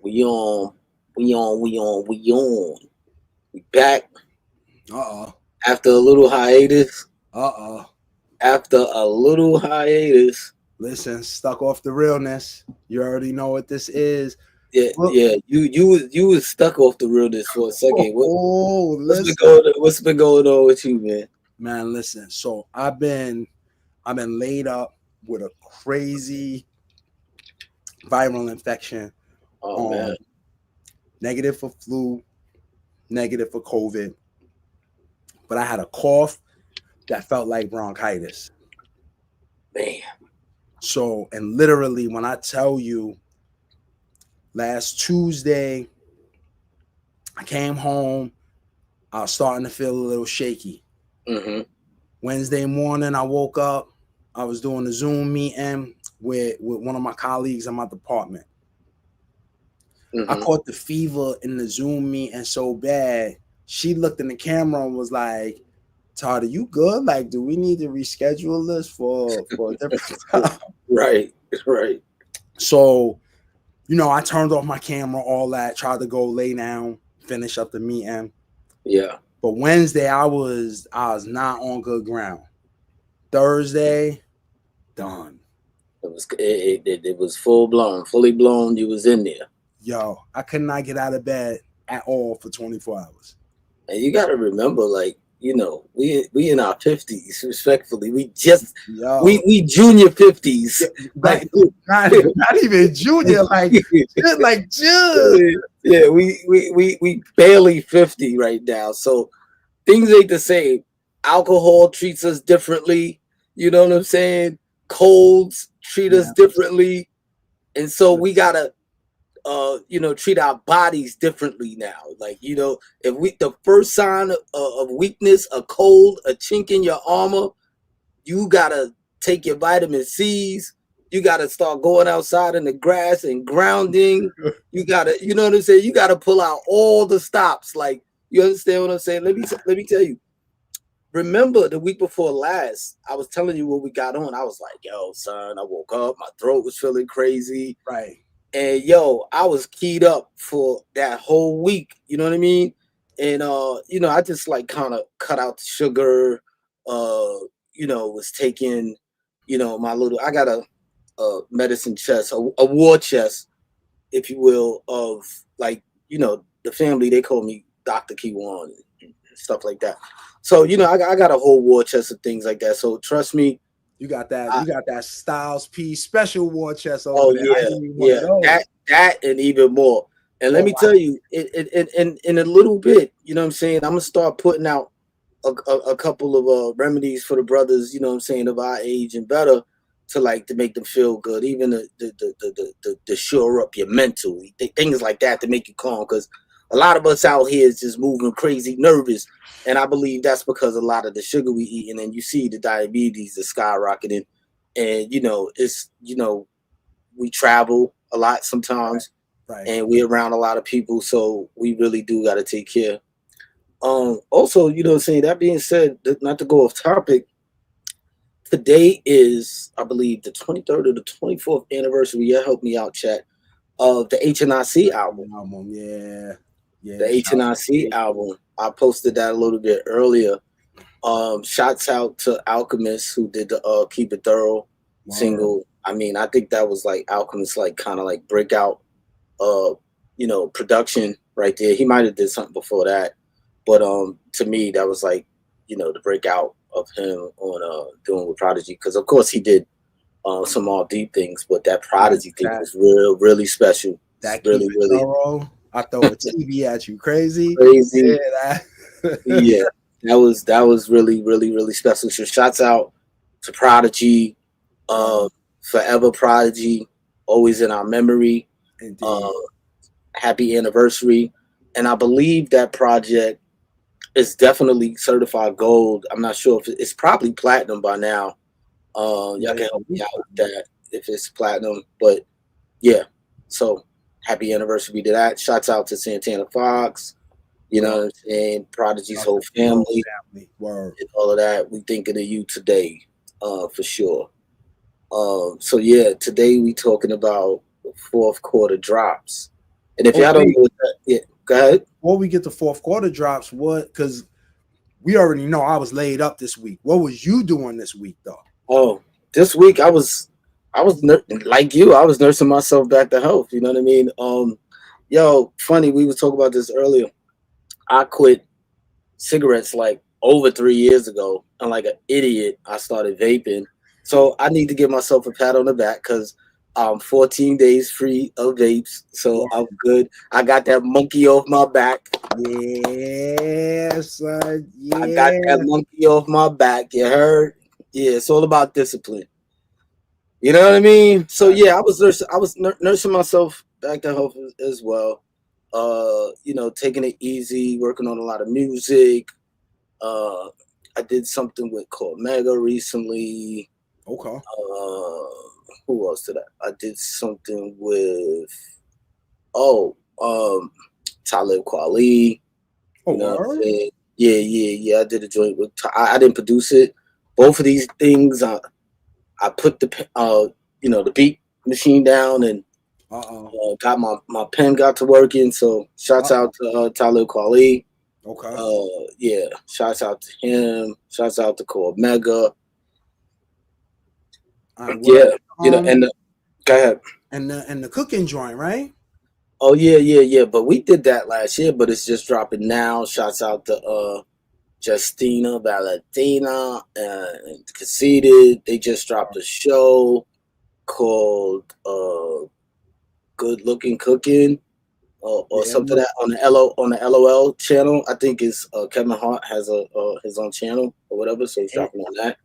We on, we on. We back Uh-oh. after a little hiatus. Uh-oh. After a little hiatus. Listen, stuck off the realness. You already know what this is. Yeah, Look. yeah. You was stuck off the realness for a second. Oh, What's been listen. going on? What's been going on with you, man? Man, listen. So I've been laid up with a crazy viral infection. Oh man, Um, Negative for flu, negative for COVID, but I had a cough that felt like bronchitis. man. So, and literally, when I tell you, last Tuesday, I came home, I was starting to feel a little shaky. Mm-hmm. Wednesday morning, I woke up, I was doing a Zoom meeting with one of my colleagues in my department. I Mm-hmm. caught the fever in the Zoom meeting so bad. She looked in the camera and was like, Todd, are you good? Like, do we need to reschedule this for a different time? Right, right. So, I turned off my camera, all that, tried to go lay down, finish up the meeting. Yeah. But Wednesday I was not on good ground. Thursday, done. It was full blown, fully blown. You was in there, Yo, I could not get out of bed at all for 24 hours. and you got to remember, like we in our 50s. Respectfully, we just Yo, we junior 50s. yeah, Like like not even junior, like June. yeah, we barely 50 right now. So things ain't the same. Alcohol treats us differently. You know what I'm saying? Colds treat us Man, differently. And so we listen, gotta treat our bodies differently now. Like, if we the first sign of weakness, a cold, a chink in your armor, you gotta take your vitamin C's. You gotta start going outside in the grass and grounding. You gotta, you know what I'm saying? You gotta pull out all the stops. Like, you understand what I'm saying? Let me tell you. Remember the week before last, I was telling you what we got on. I was like, yo, son, I woke up, my throat was feeling crazy. right. And yo, I was keyed up for that whole week. You know what I mean? And I just like kind of cut out the sugar. Was taking, my little. I got a medicine chest, a war chest, if you will, of like the family. They call me Doctor Kiwan and stuff like that. So I got a whole war chest of things like that. So trust me. You got that. I, You got that Styles P special war chest over oh there. I yeah, need one of yeah, those. that and even more. And let Oh me tell you, in a little bit, you know what I'm saying. I'm gonna start putting out a couple of remedies for the brothers, you know what I'm saying, of our age and better, to make them feel good, even the shore up your mental, things like that to make you calm. Because a lot of us out here is just moving crazy, nervous, and I believe that's because a lot of the sugar we eating, and you see the diabetes is skyrocketing, and it's we travel a lot right, sometimes, right. and we're around a lot of people, so we really do got to take care. Also, saying that being said, not to go off topic, today is, I believe, the 23rd or the 24th anniversary. Yeah, help me out, chat, of the HNIC album. Album, yeah, The yeah. Shouts to HNIC K. album. I posted that a little bit earlier. Shouts out to Alchemist who did the Keep It Thorough Word. single. I mean, I think that was like Alchemist, like kind of like breakout uh production right there. He might have did something before that, but to me that was like the breakout of him on doing with Prodigy, because of course he did some all deep things, but that Man, Prodigy thing that was really special. It's that keep really it really thorough. I throw a TV at you, crazy. crazy. Yeah, that. Yeah, that was really special. So shouts out to Prodigy, uh Word. forever Prodigy, always in our memory. uh Indeed. Happy anniversary. And I believe that project is definitely certified gold. I'm not sure if it's probably platinum by now. Y'all Yeah, can yeah. help me out with that if it's platinum. But yeah, so happy anniversary to that. Shouts out to Santana Fox, you know Word. what I'm saying? Prodigy's Shout whole out to the whole family family. Word. and all of that. We thinking of you today, for sure. So yeah, today we talking about fourth quarter drops. And if Oh y'all don't wait, know what that, yeah, go ahead. before we get to fourth quarter drops, what? Because we already know I was laid up this week. What was you doing this week though? Oh, this week like you. I was nursing myself back to health. You know what I mean? Yo, funny. We was talking about this earlier. I quit cigarettes like over 3 years ago, and like an idiot, I started vaping. So I need to give myself a pat on the back because I'm 14 days free of vapes. So I'm good. I got that monkey off my back. Yeah, son. I got that Yeah. monkey off my back. You heard? Yeah, it's all about discipline. You know what I mean? So yeah, I was nursing myself back to health as well. Taking it easy, working on a lot of music. Uh, I did something with called Mega recently. Okay. Who else did I did something with? Oh, Talib Kweli. Oh, You know what I'm word? saying? Yeah. I did a joint with. I didn't produce it. Both of these things, I put the beat machine down and Uh-oh. got my pen got to working. So shouts Uh-oh. out to Talib Kweli. Okay. Yeah, shouts out to him. Shouts out to Core Mega. All right, what? Yeah, go ahead. And the cooking joint, right? Oh yeah. But we did that last year, but it's just dropping now. Shouts out to Justina Valentina and Conceited. They just dropped a show called Good Looking Cooking or Yeah, something that on the LOL channel. I think is Kevin Hart has a his own channel or whatever, so he's dropping on that.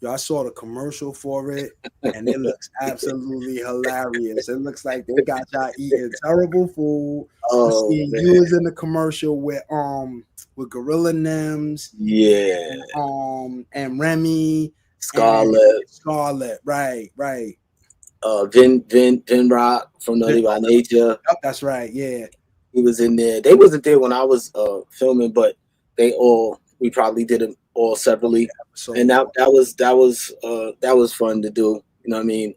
I saw the commercial for it, and it looks absolutely hilarious. It looks like they got y'all eating terrible food. I Oh see man, you was in the commercial with Gorilla Nims yeah, and Remy and Scarlett, Scarlett. Right. Vin Rock from Naughty by Nature. Yep, that's right. Yeah. He was in there. They wasn't there when I was filming, but we probably did it all separately, So and that was fun to do. You know what I mean?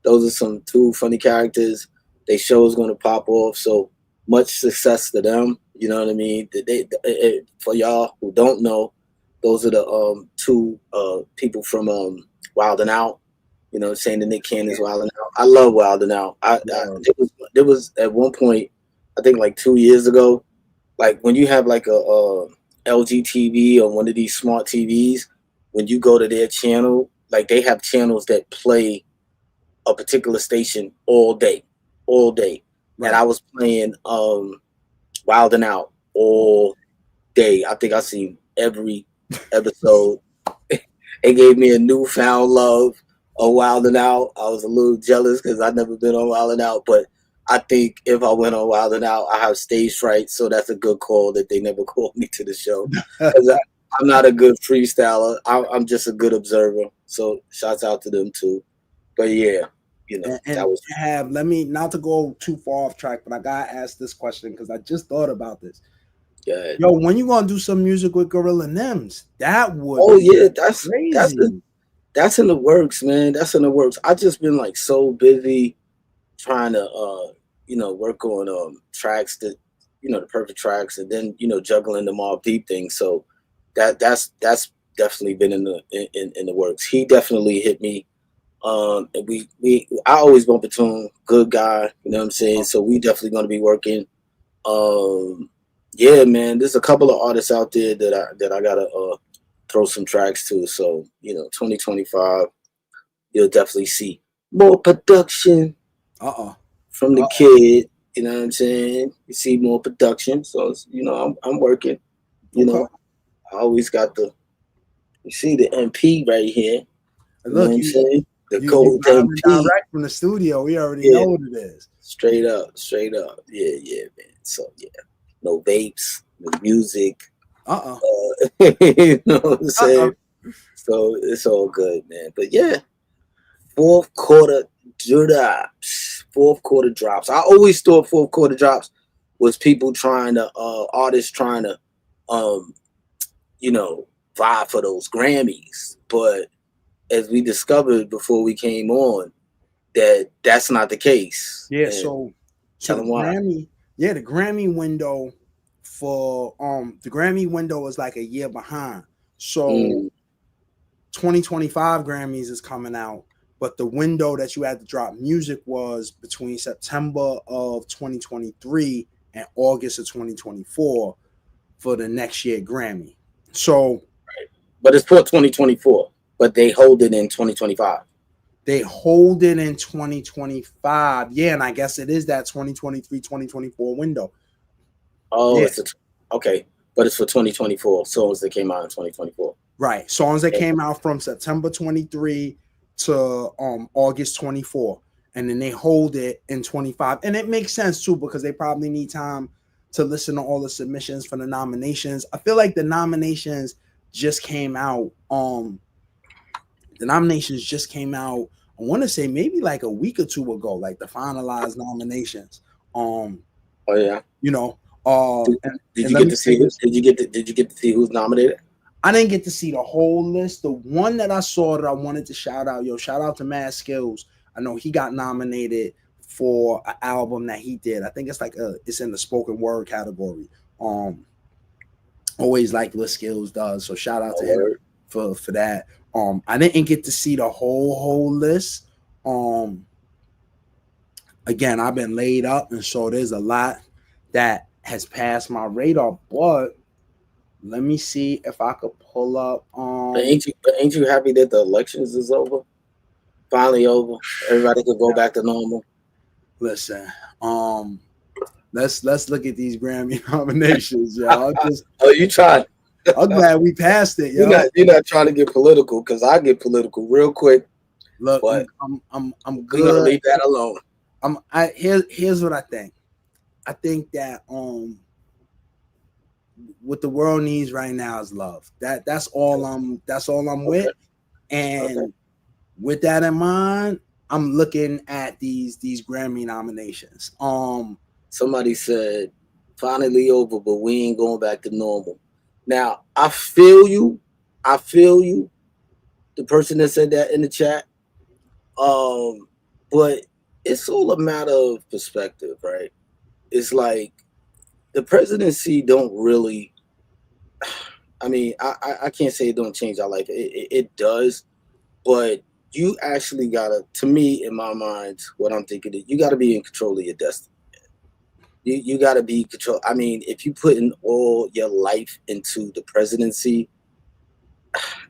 Those are some two funny characters. They show's gonna pop off, so much success to them. You know what I mean? For y'all who don't know, those are the two people from Wild and Out. You know, saying the Nick Cannon's Wild and Out. I love Wild and Out. There was at one point, I think like 2 years ago, like when you have like a LG TV or one of these smart TVs, when you go to their channel, like they have channels that play a particular station all day. right. And I was playing Wild and Out all day. I think I seen every episode. It gave me a newfound love of Wild and Out. I was a little jealous because I'd never been on Wild and Out, but I think if I went on Wild and Out, I have stage fright, so that's a good call that they never called me to the show. 'Cause I'm not a good freestyler. I'm just a good observer. So shouts out to them too. But yeah, And that was have let me not to go too far off track, but I gotta ask this question because I just thought about this. good. Yo, when you gonna do some music with Gorilla Nims? That would Oh be yeah, crazy. that's in the works, man. That's in the works. I just been like so busy trying to work on tracks that the perfect tracks, and then juggling the Mobb Deep thing. So that's definitely been in the works. He definitely hit me. And I always bump into him, good guy. You know what I'm saying? So we definitely going to be working. Yeah, man. There's a couple of artists out there that I gotta throw some tracks to. So 2025, you'll definitely see more production Uh-uh. from the kid. You know what I'm saying? You see more production. So I'm working. You Okay. know, I always got you see the MP right here. And You know what look, I'm saying? The you gold live and MP. direct from the studio. We already Yeah, know what it is. straight up. Yeah, man. So yeah, no vapes, no music. Uh-uh. You know what I'm Uh-uh. saying? So it's all good, man. But yeah, fourth quarter drops. Fourth quarter drops. I always thought fourth quarter drops was people artists trying to, um, vie for those Grammys. But as we discovered before we came on, that's not the case. Yeah, And So Tell them why. the Grammy window is like a year behind. So Mm, 2025 Grammys is coming out, but the window that you had to drop music was between September of 2023 and August of 2024 for the next year Grammy. So but it's for 2024, but they hold it in 2025. they hold it in 2025. Yeah, and I guess it is that 2023-2024 window. Oh, Yeah, it's okay, but it's for 2024 songs that came out in 2024. right. Songs that Okay. came out from September 23 to August 24. And then they hold it in 25. And it makes sense too, because they probably need time to listen to all the submissions for the nominations. I feel like the nominations just came out. I want to say maybe like a week or two ago, like the finalized nominations. Um, Oh yeah. you know, Did, did and you let get me to say see? this. Did you get to see who's nominated? I didn't get to see the whole list. The one that I saw that I wanted to shout out, shout out to Mad Skills. I know he got nominated for an album that he did. I think it's like it's in the spoken word category. Always like what Skills does. So shout out Oh, to him word. for that. I didn't get to see the whole list. Again, I've been laid up, and so there's a lot that has passed my radar. But let me see if I could pull up. But ain't you happy that the elections is over? Finally over. Everybody could go back to normal. Listen, let's look at these Grammy nominations, yo. Oh, you tried. I'm glad we passed it, yo. You're not trying to get political because I get political real quick. Look, But I'm we're gonna good. leave that alone. Here's what I think. I think that what the world needs right now is love. That's all I'm Okay. with. Okay. And with that in mind, I'm looking at these Grammy nominations. Somebody said finally over, but we ain't going back to normal. Now I feel you. I feel you. The person that said that in the chat. But it's all a matter of perspective, right? It's like the presidency don't really. I mean, I can't say it don't change our life. It does, but you actually gotta. To me, in my mind, what I'm thinking is you gotta be in control of your destiny. You got to be control. I mean, if you put in all your life into the presidency,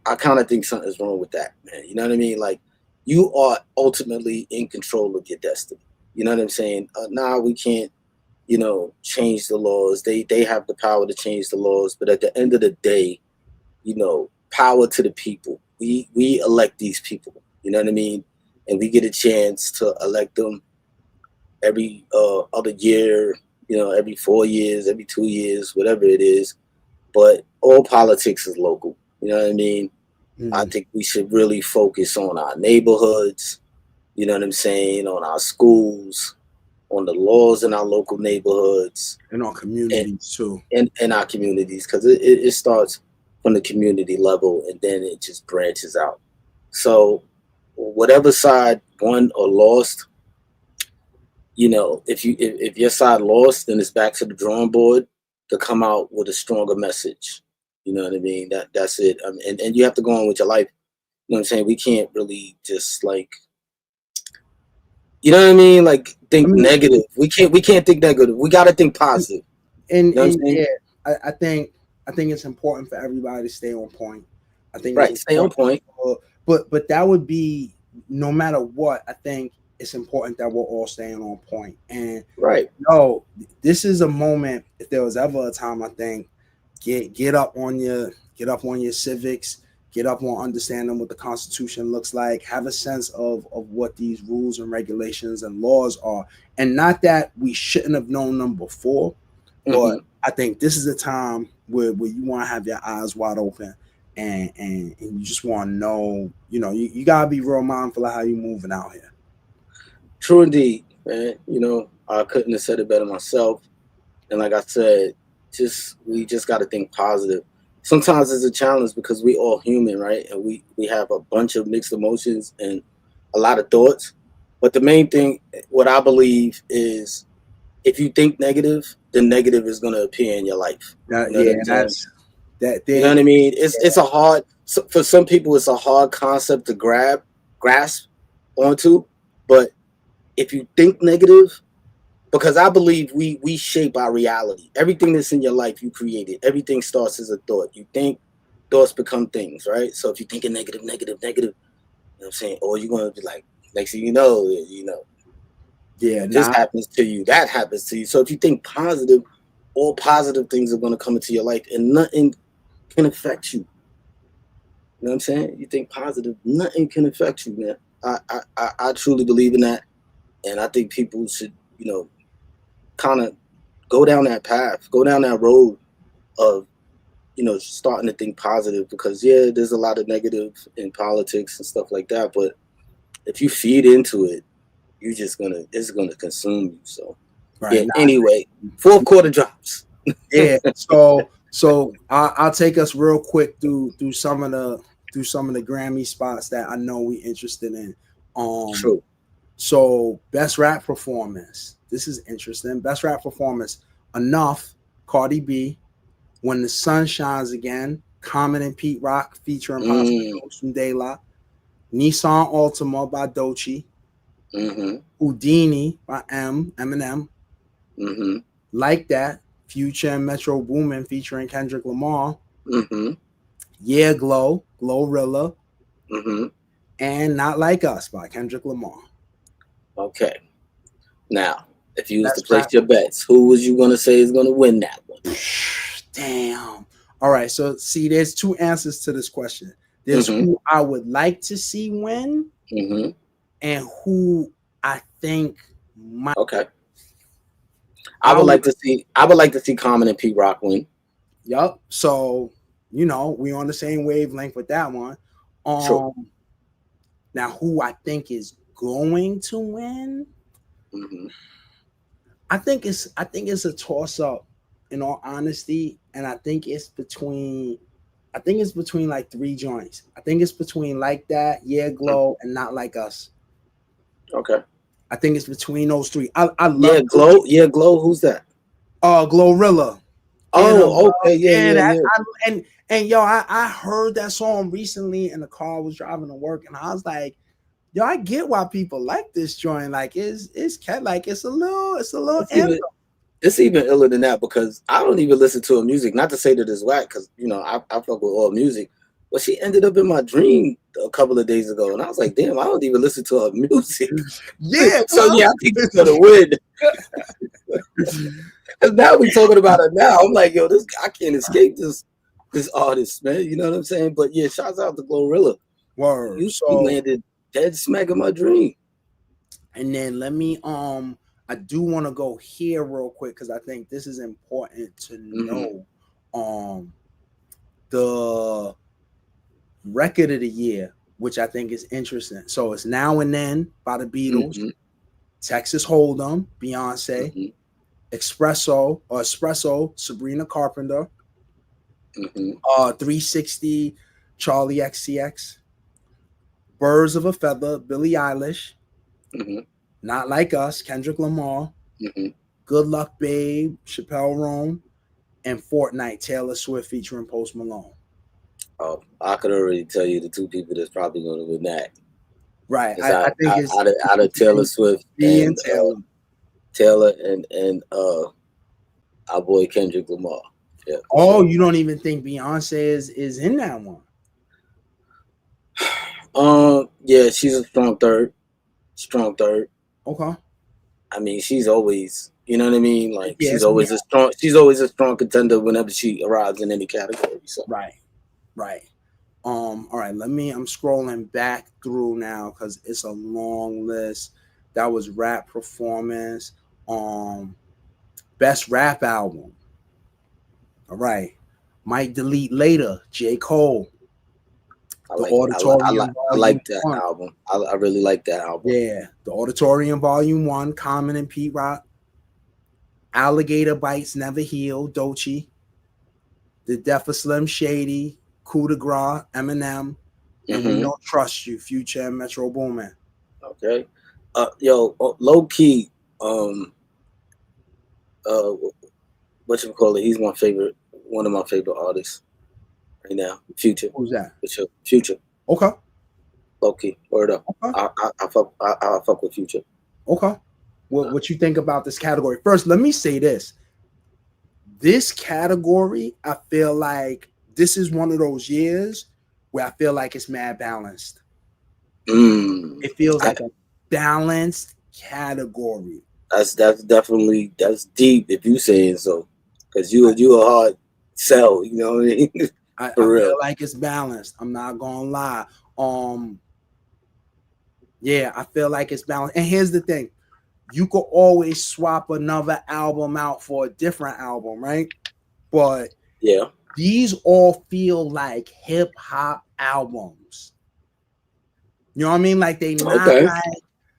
I kind of think something's wrong with that, man. You know what I mean? Like, you are ultimately in control of your destiny. You know what I'm saying? Nah, we can't, change the laws. They have the power to change the laws, but at the end of the day, power to the people. We elect these people. You know what I mean? And we get a chance to elect them every other year, every 4 years, every 2 years, whatever it is. But all politics is local. You know what I mean? I think we should really focus on our neighborhoods, you know what I'm saying, on our schools, on the laws in our local neighborhoods. And our communities too. And our communities, because it starts from the community level and then it just branches out. So whatever side won or lost, if your side lost, then it's back to the drawing board to come out with a stronger message. You know what I mean? That's it. And you have to go on with your life. You know what I'm saying? We can't really just like, you know what I mean? Like think negative. We can't think negative. We got to think positive. And You know what I'm saying? yeah, I think it's important for everybody to stay on point. I think it's Right. Stay on point. But that would be no matter what. I think it's important that we're all staying on point. And right. No, this is a moment. If there was ever a time, I think get up on your civics, get up on understanding what the Constitution looks like, have a sense of what these rules and regulations and laws are, and not that we shouldn't have known them before, but I think this is a time where you want to have your eyes wide open and you just want to know, you gotta be real mindful of how you're moving out here. True indeed, man. I couldn't have said it better myself. And like I said, we just got to think positive. Sometimes it's a challenge because we all human, right? And we have a bunch of mixed emotions and a lot of thoughts. But the main thing, what I believe is if you think negative, then negative is gonna appear in your life. You know what Yeah, I'm saying? that's that. You know They what I mean? It's a hard for some people. It's a hard concept to grasp onto. But if you think negative, because I believe we shape our reality. Everything that's in your life, you created. Everything starts as a thought. You think, thoughts become things, right? So if you're thinking negative, negative, you know what I'm saying? Or you're gonna be like, next thing you know, yeah, this nah, happens to you, that happens to you. So if you think positive, all positive things are gonna come into your life, and nothing can affect you. You know what I'm saying? You think positive, nothing can affect you, man. I truly believe in that, and I think people should, kind of go down that path, go down that road of, starting to think positive. Because yeah, there's a lot of negative in politics and stuff like that, but if you feed into it, it's gonna consume you. So right, yeah. nah, Anyway, fourth quarter drops. yeah. So I'll take us real quick through some of the Grammy spots that I know we interested in. Um, True. so best rap performance. This is interesting. Best rap performance. Enough. Cardi B. When the Sun Shines Again. Common and Pete Rock featuring Possible Mm, Ghost from De La. Nissan Altima by Doechii. mm-hmm. Houdini by Eminem. Mm-hmm. Like That, Future and Metro Boomin featuring Kendrick Lamar. Mm-hmm. Yeah, Glorilla, Mm-hmm. and Not Like Us by Kendrick Lamar. Okay. Now, if you was to That's place rap. your bets, who was you gonna say is gonna win that one? Damn. All right, so see, there's two answers to this question. There's Mm-hmm. who I would like to see win, Mm-hmm. and who I think might. Okay. I would. I would like to see Common and Pete Rock win. Yup. So we on the same wavelength with that one. True. Um, Now who I think is going to win? Mm-hmm. I think it's a toss up, in all honesty, and I think it's between like three joints. I think it's between Like That, Yeah Glow, and Not Like Us. Okay. I think it's between those three. I Yeah, love Glow. Yeah, Glow. Who's that? Glorilla. In a Oh, love, okay. Yeah, yeah, yeah, that yeah. and yo, I heard that song recently in the car. I was driving to work, and I was like, yo, I get why people like this joint. Like it's cat like it's a little It's anthem. even it's even iller than that, because I don't even listen to her music. Not to say that it's whack, because I fuck with all music. But she ended up in my dream a couple of days ago, and I was like, damn, I don't even listen to her music. Yeah, So yeah, I think she's gonna win. Because now we talking about it now. I'm like, yo, this I can't escape this artist, man. You know what I'm saying? But yeah, shouts out to Glorilla. word. You So landed dead smack in my dream. and then let me I do want to go here real quick because I think this is important to Mm-hmm. know. The record of the year, which I think is interesting. So it's Now and Then by the Beatles, Mm-hmm. Texas Hold'em, Beyonce, Mm-hmm. Espresso, Sabrina Carpenter, Mm-hmm. 360, Charlie XCX, Birds of a Feather, Billie Eilish, Mm-hmm. Not Like Us, Kendrick Lamar, Mm-hmm. Good Luck Babe, Chappelle Roan, and Fortnite, Taylor Swift featuring Post Malone. Oh, I could already tell you the two people that's probably going to win that. Right. It's I think out of Taylor Swift B and Taylor. Taylor and our boy Kendrick Lamar. Yeah, for Oh, sure. you don't even think Beyonce is in that one? Yeah, she's a strong third. Strong third. Okay. I mean, she's always, you know what I mean? Like Yes. Yeah. she's always a strong contender whenever she arrives in any category. So Right. Right. All right. I'm scrolling back through now because it's a long list. That was rap performance. Best rap album. All right. Might delete later. J. Cole. The Auditorium I Volume like that 1. album. I really like that album. Yeah. The Auditorium Volume 1, Common and Pete Rock. Alligator Bites Never Heal, Doechii. The Death of Slim Shady, Coup de Grace, Eminem, and We Mm-hmm. Don't Trust You, Future and Metro Boomin. Okay. Low key, uh, what you call it? He's my favorite, one of my favorite artists right now. Future, Who's that? Future, Okay. low key, word up. Okay. I fuck with Future. Okay. What you think about this category? First, let me say this. This category, I feel like this is one of those years where I feel like it's mad balanced. Mm, It feels I, like a balanced category. that's definitely that's deep if you saying so, because you a hard sell. You know what I mean? I For feel real. like it's balanced. I'm not gonna lie. Um, yeah, I feel like it's balanced. And here's the thing: you could always swap another album out for a different album, right? But Yeah. these all feel like hip hop albums. You know what I mean? Like Okay.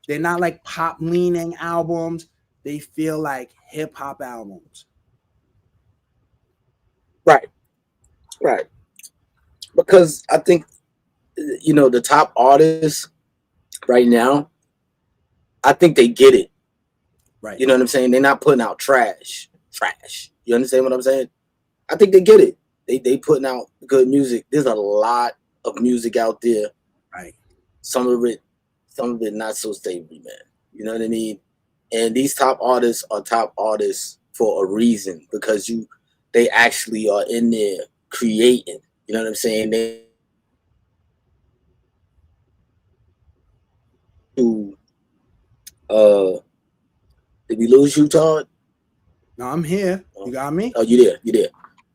they're not like pop leaning albums. They feel like hip hop albums. Right. Right. Because I think the top artists right now, I think they get it. Right. You know what I'm saying? They're not putting out trash. Trash. You understand what I'm saying? I think they get it. They putting out good music. There's a lot of music out there. Right. Some of it not so savory, man. You know what I mean? And these top artists are top artists for a reason because they actually are in there creating. You know what I'm saying? To uh did we lose you, Todd? Now I'm here. You Oh, got me? oh, you there? You there?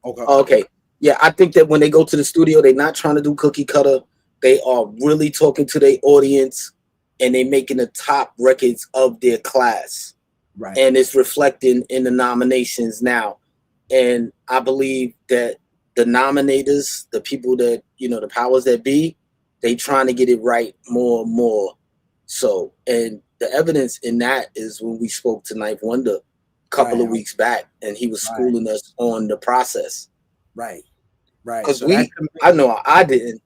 Okay. Oh, okay. Yeah, I think that when they go to the studio, they're not trying to do cookie cutter. They are really talking to their audience, and they making the top records of their class, Right. and it's reflecting in the nominations now. And I believe that the nominators, the people that the powers that be, they trying to get it right more and more. So, and the evidence in that is when we spoke to Ninth Wonder a couple Right. of weeks back, and he was Right. schooling us on the process. Right. Right. Because So that I committee. know I didn't.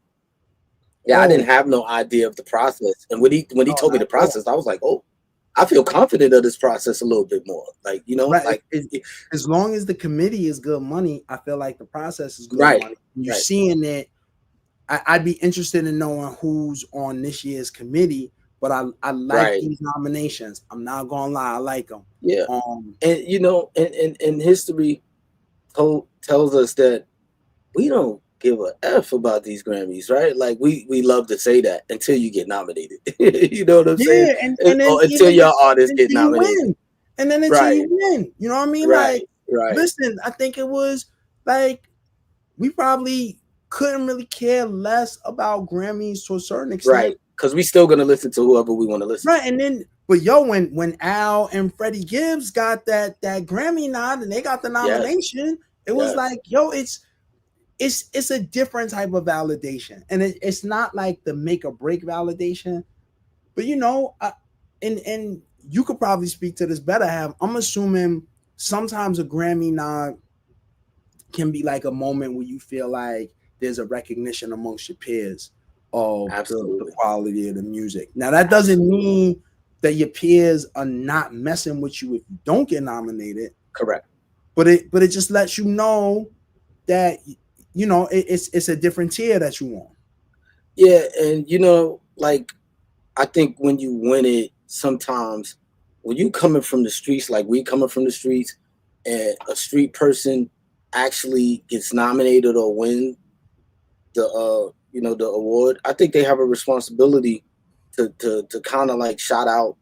Yeah, I Oh, didn't have no idea of the process. And when he no, told me not the at all. process, I was like, oh, I feel confident of this process a little bit more. Like, Right. like As long as the committee is good money, I feel like the process is good right, money. You're right, seeing it. I'd be interested in knowing who's on this year's committee, but I like right. these nominations. I'm not gonna lie, I like them. Yeah. Um, And and history tells us that we don't give a F about these Grammys, right? Like we love to say that until you get nominated. You know what I'm saying? yeah, and then Or until even your artist until get you nominated. win, and then until Right, you win, you know what I mean? Like, right, right, listen, I think it was like we probably couldn't really care less about Grammys to a certain extent. right. Because we still gonna listen to whoever we want to listen to. Right, and then but yo, when Al and Freddie Gibbs got that Grammy nod and they got the Yes, nomination, it was yes. like, yo, it's a different type of validation, and it's not like the make or break validation. But and you could probably speak to this better. I'm assuming sometimes a Grammy nod can be like a moment where you feel like there's a recognition amongst your peers of the Absolutely, quality of the music. Now that doesn't absolutely mean that your peers are not messing with you if you don't get nominated, correct. but it just lets you know that it's a different tier that you want. Yeah, and like I think when you win it, sometimes when you coming from the streets, like we coming from the streets, and a street person actually gets nominated or win the award, I think they have a responsibility to kind of like shout out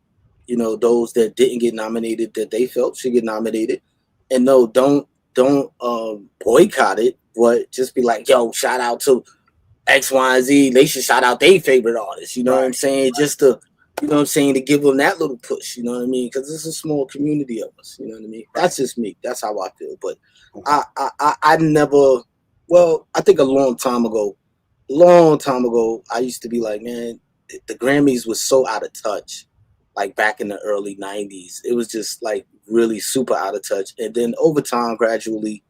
those that didn't get nominated that they felt should get nominated, and no, don't boycott it, but just be like, yo, shout out to X, Y, and Z. They should shout out their favorite artists. You know what Right. I'm saying? Just to, to give them that little push. You know what I mean? Because it's a small community of us. You know what I mean? Right. That's just me. That's how I feel. But Okay. I never. Well, I think long time ago, I used to be like, man, the Grammys was so out of touch. Like back in the early '90s, it was just like really super out of touch. And then over time, gradually,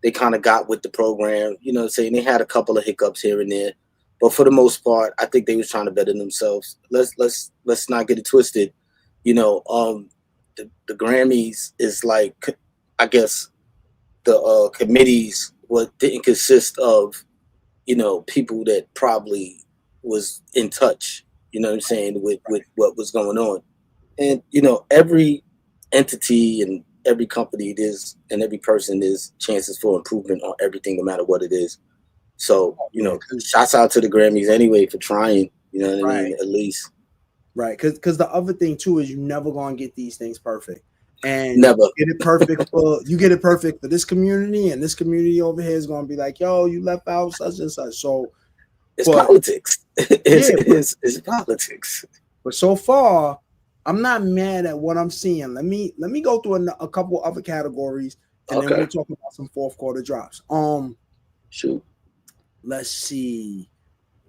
they kind of got with the program. You know what I'm saying? They had a couple of hiccups here and there, but for the most part, I think they was trying to better themselves. Let's not get it twisted. The Grammys is like I guess the committees didn't consist of, people that probably was in touch, what I'm saying, with what was going on. And every entity and every company it is, and every person is chances for improvement on everything, no matter what it is. So Yeah, shouts out to the Grammys anyway for trying. You know what I right, mean? At least right. Because the other thing too is you never gonna get these things perfect, and never. you get it perfect for this community, and this community over here is gonna be like, yo, you left out such and such. So, It's but politics. yeah, It's politics. but so far, I'm not mad at what I'm seeing. Let me go through a couple other categories, and then Okay, we'll talk about some fourth quarter drops. shoot. Let's see,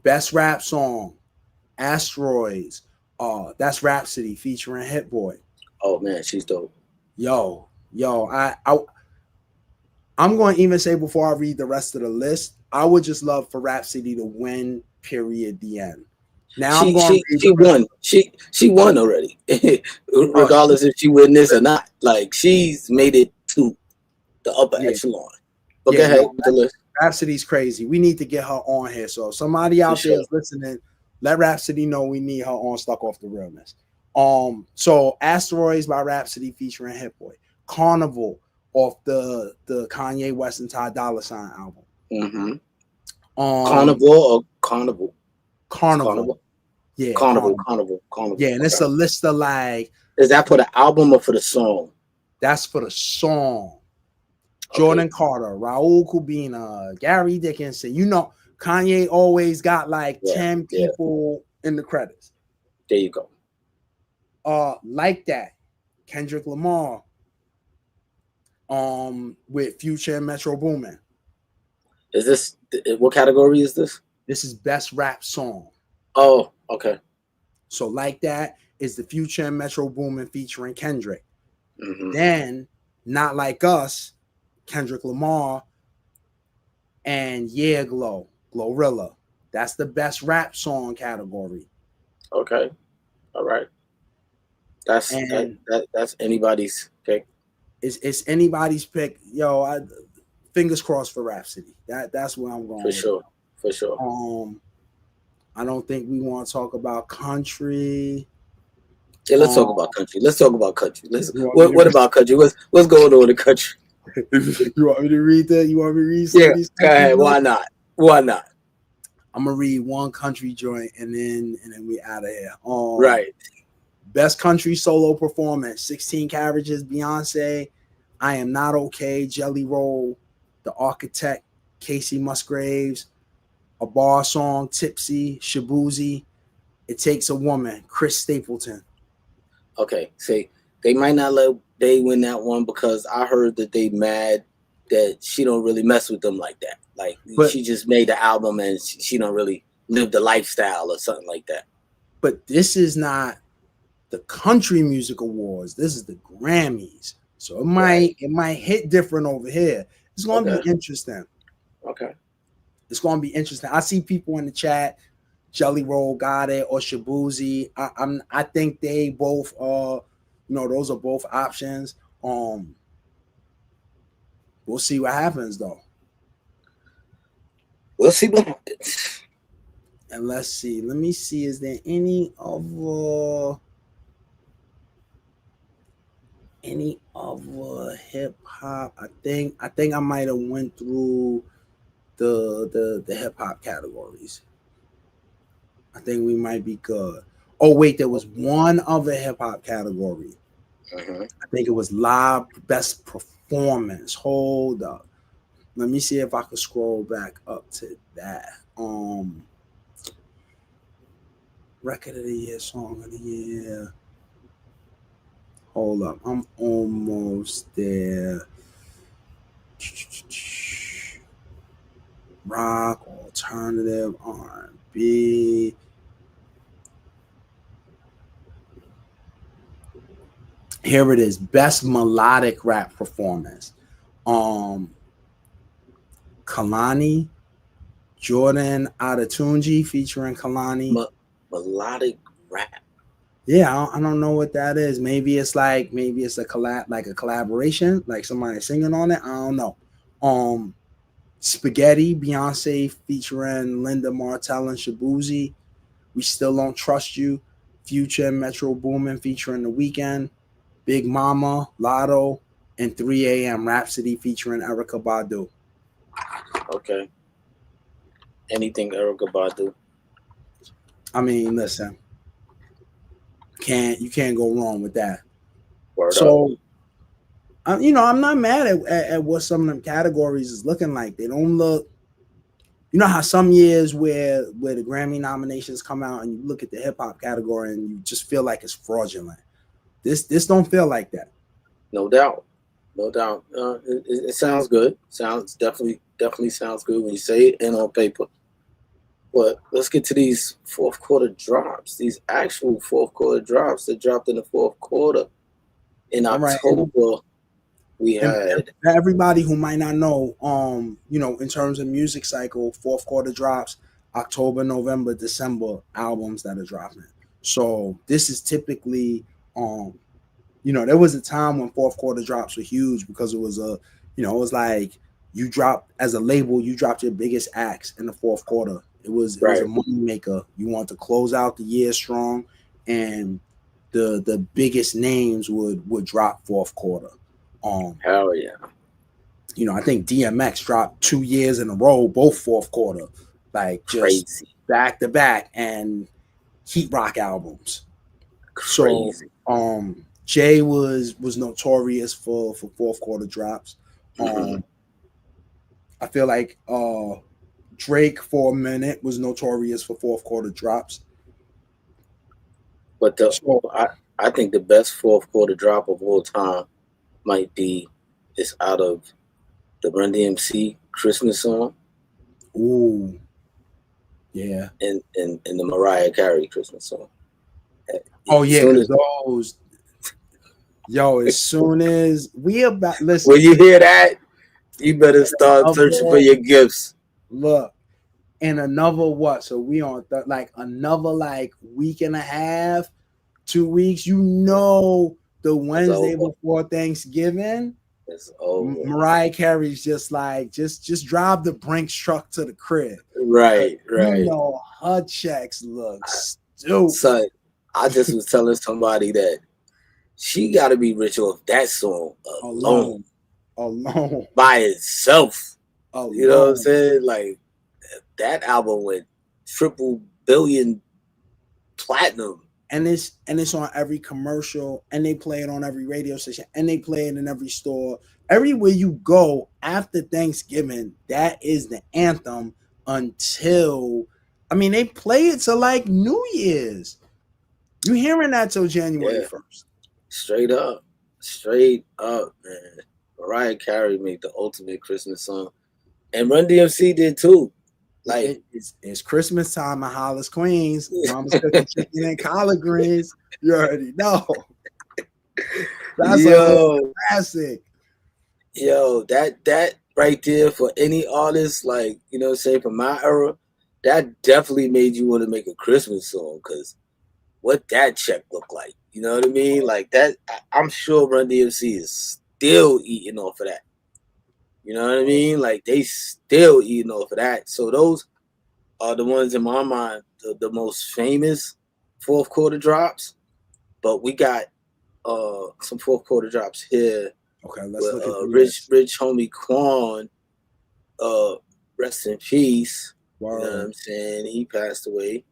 best rap song, Asteroids. That's Rhapsody featuring Hit Boy. Oh man, she's dope. Yo, I'm going to even say before I read the rest of the list, I would just love for Rhapsody to win. Period. The end. Now I'm She going to she read she the rest. won. She won already, Oh, regardless if she win this or not. Like she's made it to the upper yeah, echelon. But go yeah. ahead No, with the list. Rhapsody's crazy. We need to get her on here. So if somebody For out there sure. is listening, let Rhapsody know we need her on Stuck Off the Realness. So Asteroids by Rhapsody featuring Hit Boy. Carnival off the Kanye West and Ty Dolla $ign album. Mm-hmm. Um Carnival or carnival? It's Carnival. carnival. Yeah, Carnival. Carnival. Carnival. Carnival. Yeah, and it's Okay. a list of like Is that for the album or for the song? that's for the song. Okay. Jordan Carter, Raul Kubina, Gary Dickinson. Kanye always got like Yeah. 10 Yeah. people in the credits. There you go. Like that. Kendrick Lamar, with Future and Metro Boomin. Is this what category is this? This is best rap song. Oh, okay. So like that is the Future and Metro Boomin featuring Kendrick. Mm-hmm. Then Not Like Us, Kendrick Lamar, and Yeah Glow, Glorilla. That's the best rap song category. Okay. All right. And That's anybody's pick. it's anybody's pick. Yo, fingers crossed for Rhapsody. That's where I'm going For with. sure. For sure. I don't think we want to talk about country. Yeah, let's talk about country. Let's talk about country. What You about country? What's going on in the country? want me to read that? You want me to read some Yeah, of these? go ahead. Why not? Why not? I'm gonna read one country joint and then we out of here. Right. Best country solo performance: 16 Carriages, Beyonce, I Am Not Okay, Jelly Roll, The Architect, Casey Musgraves, A Bar Song, Tipsy, Shabuzi, It Takes a Woman, Chris Stapleton. Okay. See, they might not let they win that one because I heard that they mad that she don't really mess with them like that. Like But she just made the album and she don't really live the lifestyle or something like that. but this is not the Country Music Awards. This is the Grammys. So it might hit different over here. It's gonna be interesting. Okay. It's gonna be interesting. I see people in the chat, Jelly Roll got it or Shabuzi. I think they both those are both options. We'll see what happens though. We'll see what happens. And let's see. Let me see. Is there any other hip hop? I think I might have went through the hip hop categories. I think we might be good. Oh wait, there was one other hip hop category. Mm-hmm. I think it was live best performance. Hold up. Let me see if I can scroll back up to that. Record of the year, song of the year. Hold up. I'm almost there. Rock, alternative, R&B. Here it is. Best melodic rap performance. Kalani, Jordan Adetunji featuring Kalani. Melodic rap. Yeah, I don't know what that is. Maybe it's a collaboration, like somebody singing on it. I don't know. Um, Spaghetti, Beyonce featuring Linda Martell and Shabuzi. We Still Don't Trust You, Future and Metro Boomin featuring The Weeknd. Big Mama, Lotto, and 3 a.m. Rhapsody featuring Erica Badu. Okay. Anything Erica Badu. I mean, listen, you can't go wrong with that. Word up. So, I'm not mad at what some of them categories is looking like. They don't look. You know how some years where the Grammy nominations come out and you look at the hip hop category and you just feel like it's fraudulent. This don't feel like that. No doubt. No doubt. It sounds good. Sounds definitely sounds good when you say it and on paper. But let's get to these fourth quarter drops. These actual fourth quarter drops that dropped in the fourth quarter. In All right. October, we And had everybody who might not know, in terms of music cycle, fourth quarter drops, October, November, December albums that are dropping. So this is typically, there was a time when fourth quarter drops were huge because it was like you dropped as a label, you dropped your biggest acts in the fourth quarter. It was a right, money maker. You want to close out the year strong, and the biggest names would drop fourth quarter. hell yeah, I think DMX dropped 2 years in a row, both fourth quarter, like just crazy, back to back, and heat rock albums. So crazy. Jay was notorious for fourth quarter drops. Mm-hmm. I feel like Drake for a minute was notorious for fourth quarter drops. But So I think the best fourth quarter drop of all time might be it's out of the Run DMC Christmas song ooh, yeah. and the Mariah Carey Christmas song. Oh As yeah, soon because as those as soon as we about when listen, you hear that, you better start searching for another your gifts. look, in another what? So we on like another like week and a half, 2 weeks. The It's Wednesday over. before Thanksgiving, It's over. Mariah Carey's just like just drive the Brinks truck to the crib. Right, right. Her checks look stupid Son, I just was telling somebody that she got to be rich off that song alone alone, alone, by itself. You know what I'm alone. saying? Like that album went triple billion platinum. And it's on every commercial, and they play it on every radio station, and they play it in every store. Everywhere you go after Thanksgiving, that is the anthem until they play it to like New Year's. You hearing that till January Yeah, 1st. straight up. Straight up, man. Mariah Carey made the ultimate Christmas song. And Run DMC did too. Like, It's Christmas time at Hollis, Queens. Mama's cooking chicken and collard greens. You already know. That's a hood yo, classic. that right there for any artist, like, say from my era, that definitely made you want to make a Christmas song because what that check looked like. You know what I mean? Like that, I'm sure Run DMC is still eating off of that. You know what I mean? Like they still eating off of that. So those are the ones in my mind, the most famous fourth quarter drops. But we got some fourth quarter drops here Okay, let's with look at the list. Rich Homie Quan, uh, rest in peace. You know what Word. I'm saying? He passed away.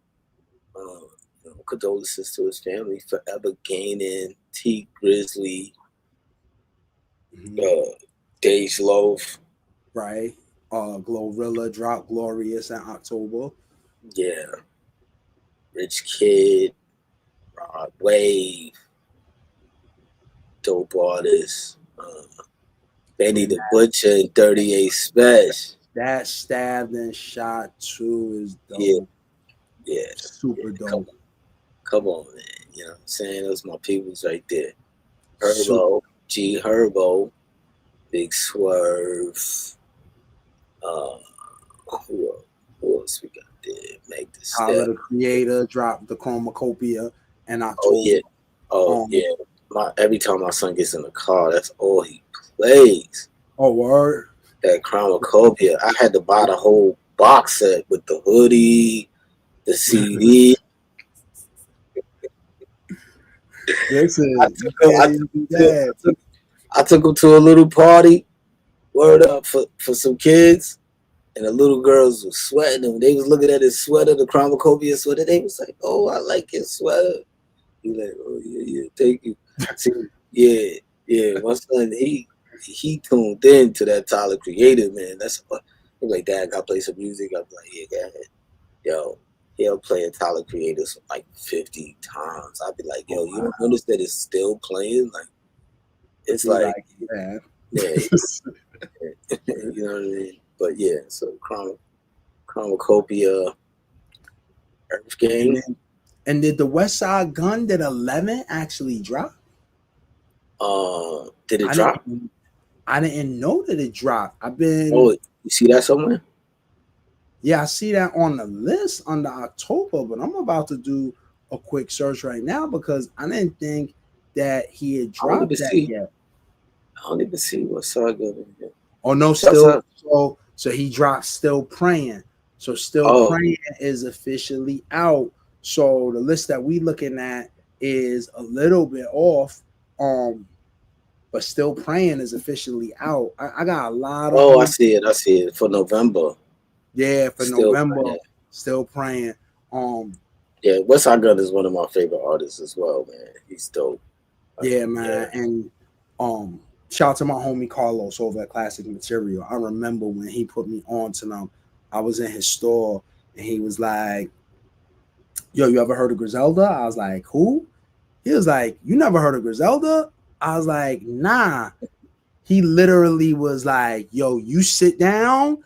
Condolences to his family. Forever Gaining, T Grizzly, Mhm. uh, Dej Loaf. Right. Glorilla dropped Glorious in October. Yeah, Rich Kid, Rod Wave, dope artist. Benny And the Butcher and 38 Special. that stabbed and shot too is Yeah, dope. yeah, Super yeah. Come dope. on, come on, man. You know what I'm saying? Those my peoples right there. Super. Herbo, G Herbo, Big Swerve. Uh, who else we got there? Meg the Tyler Step. the Creator dropped the Chromacopia in Oh October. yeah. Oh Um, yeah. Every time my son gets in the car, that's all he plays. oh word. That Chromacopia. I had to buy the whole box set with the hoodie, the CD. I Listen, you took him. can't even do that. I took him to a little party. Word up for some kids, and the little girls was sweating, and they was looking at his sweater, the Chromacopia sweater. They was like, "Oh, I like his sweater." He like, "Oh yeah, yeah, thank you." See, yeah, yeah. My son, he tuned in to that Tyler Creator, man. That's what he like. Dad, I play some music. I'm like, yeah, go ahead. Yo, he'll play a Tyler Creator like 50 times. I'll be like, Oh yo, you wow, don't notice that it's still playing? Like, it's he like, like that. yeah, you know what I mean? But yeah, so Chromacopia, Earth and Gang. then and did the West Side Gun did 11 actually drop? Did it I drop? didn't I didn't know that it dropped. Oh, you see that somewhere? Yeah, I see that on the list under October, but I'm about to do a quick search right now because I didn't think that he had I don't even dropped that see. yet. I don't even see what Saga in here. Oh no, That's still a, so he dropped Still Praying. So Still oh, Praying is officially out. So the list that we looking at is a little bit off. But Still Praying is officially out. I got a lot of oh, I home. see it. I see it for November. Yeah, for Still November, playing. Still Praying. Um, Yeah, West Side Gun is one of my favorite artists as well, man. He's dope. Like, yeah, yeah. man. And shout out to my homie Carlos over at Classic Material. I remember when he put me on to them. I was in his store and he was like, yo, you ever heard of Griselda? I was like, who? He was like, you never heard of Griselda? I was like, nah. He literally was like, yo, you sit down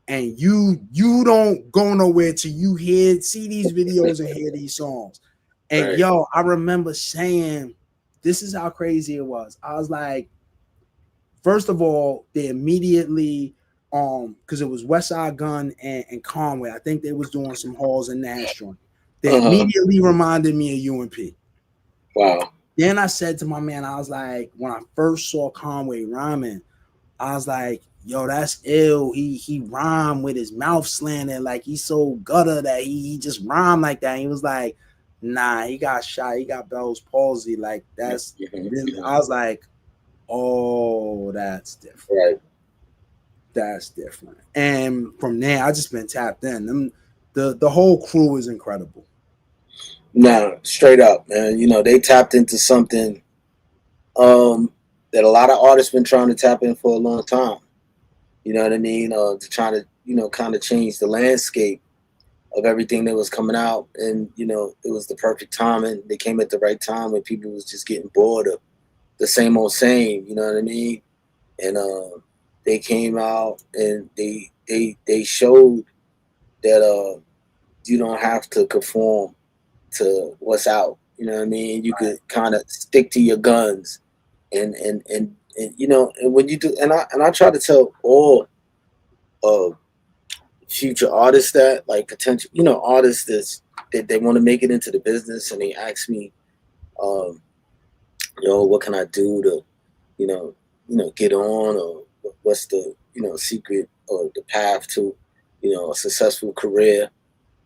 and you don't go nowhere till you see these videos and hear these songs. And Right. yo, I remember saying, this is how crazy it was. I was like, first of all, they immediately because it was West Side Gun and Conway. I think they was doing some halls in Nashville. They Uh-huh. immediately reminded me of UMP. Wow. Then I said to my man, I was like, when I first saw Conway rhyming, I was like, yo, that's ill. He rhymed with his mouth slanted, like he's so gutter that he just rhymed like that. And he was like, nah, he got shot, he got Bell's palsy. Like that's really, Mm-hmm. I was like, oh, that's different. Right. That's different. And from there, I just been tapped in. The whole crew is incredible. Nah, straight up, man. You know, they tapped into something that a lot of artists been trying to tap in for a long time. You know what I mean? To try to, kind of change the landscape of everything that was coming out. And, it was the perfect timing. They came at the right time when people was just getting bored of the same old same, you know what I mean? And they came out and they showed that you don't have to conform to what's out. You know what I mean? You could kind of stick to your guns and and when you do and I try to tell all uh future artists that like potential artists that they want to make it into the business and they ask me um what can I do to you know get on or what's the secret or the path to a successful career.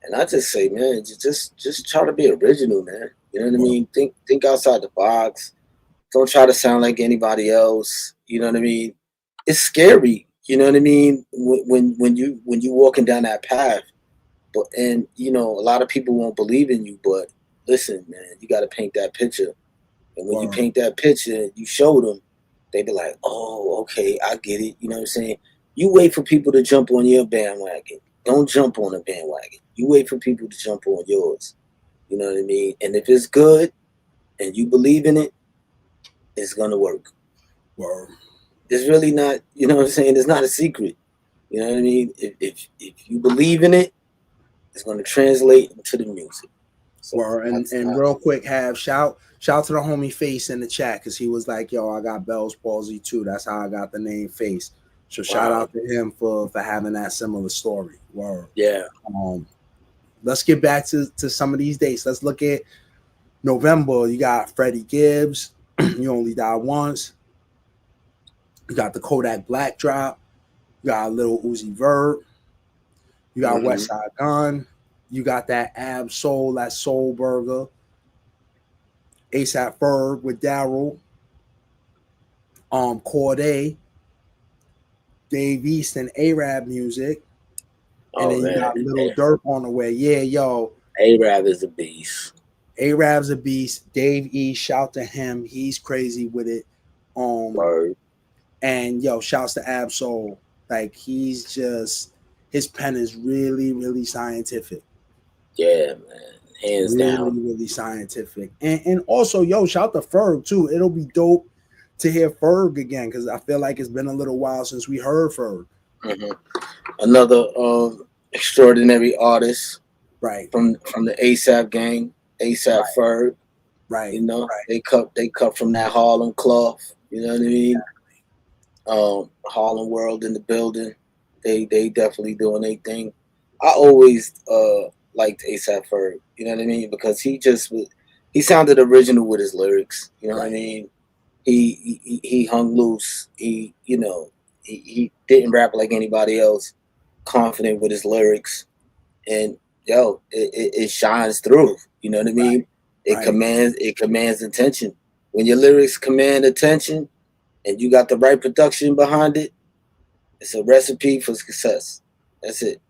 And I just say, man, just try to be original, man. You know what I Well, mean? Think outside the box. Don't try to sound like anybody else. You know what I mean? It's scary. You know what I mean? When you walking down that path, but and a lot of people won't believe in you. But listen, man, you got to paint that picture. And when you well, paint that picture, you show them, they be like, oh, okay, I get it. You know what I'm saying? You wait for people to jump on your bandwagon. Don't jump on a bandwagon. You wait for people to jump on yours. You know what I mean? And if it's good and you believe in it, it's gonna work. well. It's really not, you know what I'm saying? It's not a secret. You know what I mean? If you believe in it, it's gonna translate into the music. So Well, and real quick, have shout to the homie Face in the chat because he was like, "Yo, I got Bell's palsy too. That's how I got the name Face." So shout wow. out to him for having that similar story. Well, Yeah. let's get back to some of these dates. Let's look at November, you got Freddie Gibbs, You Only Die Once. You got the Kodak Black Drop. You got Little Uzi Vert. You got Hmm. West Side Gun. You got that Ab Soul, that Soul Burger. ASAP Ferg with Daryl. Corday, Dave East, and Arab music. And Oh then you man, got Little Durk on the way. Yeah, yo. Arab is a beast. Arab's a beast. Dave East, shout to him. He's crazy with it. Um, Word. and yo, shouts to Ab Soul. Like he's just his pen is really, really scientific. Yeah, man, hands Really, down. really scientific. And also, yo, shout to Ferg too. It'll be dope to hear Ferg again because I feel like it's been a little while since we heard Ferg. Hmm. Another extraordinary artist Right, from the ASAP gang, ASAP right, Ferg. right, You know, right. they cut from that Harlem cloth. You know what I mean? Harlem World in the building. They definitely doing their thing. I always liked ASAP Ferg. You know what I mean? Because he sounded original with his lyrics. You know what I Right. mean? He hung loose. He didn't rap like anybody else. Confident with his lyrics, and yo, it shines through. You know what I mean? Right. It commands attention. When your lyrics command attention, and you got the right production behind it, it's a recipe for success. That's it.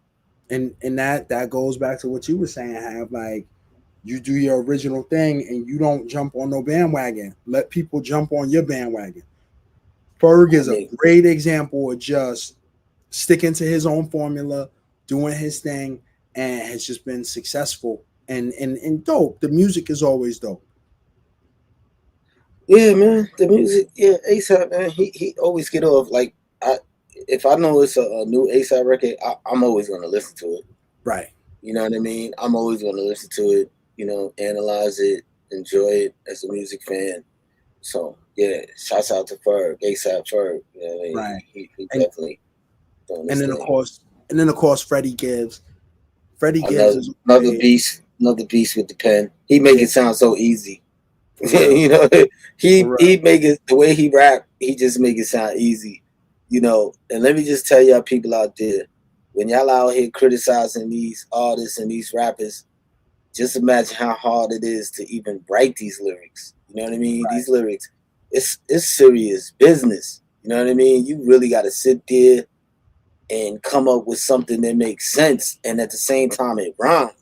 And that goes back to what you were saying, have like you do your original thing and you don't jump on no bandwagon. Let people jump on your bandwagon. Ferg I is a mean, great example of just sticking to his own formula, doing his thing, and has just been successful and dope. The music is always dope. yeah, man, the music, yeah, ASAP, man, he always get off. Like, I if I know it's a new ASAP record, I'm always gonna listen to it. Right. You know what I mean? I'm always gonna listen to it. Analyze it, enjoy it as a music fan. So yeah, shouts out to Ferg, ASAP Ferg. You know what I mean? Right. He And definitely doing and this then of thing. course Freddie Gibbs. Freddie Gibbs Another is another always beast, another beast with the pen. He make yeah, it sound so easy. for real. you know, For he real. make it the way he rap. He just make it sound easy. And let me just tell y'all people out there, when y'all out here criticizing these artists and these rappers, just imagine how hard it is to even write these lyrics. You know what I mean? These lyrics, it's serious business. You know what I mean? You really got to sit there and come up with something that makes sense, and at the same time it rhymes.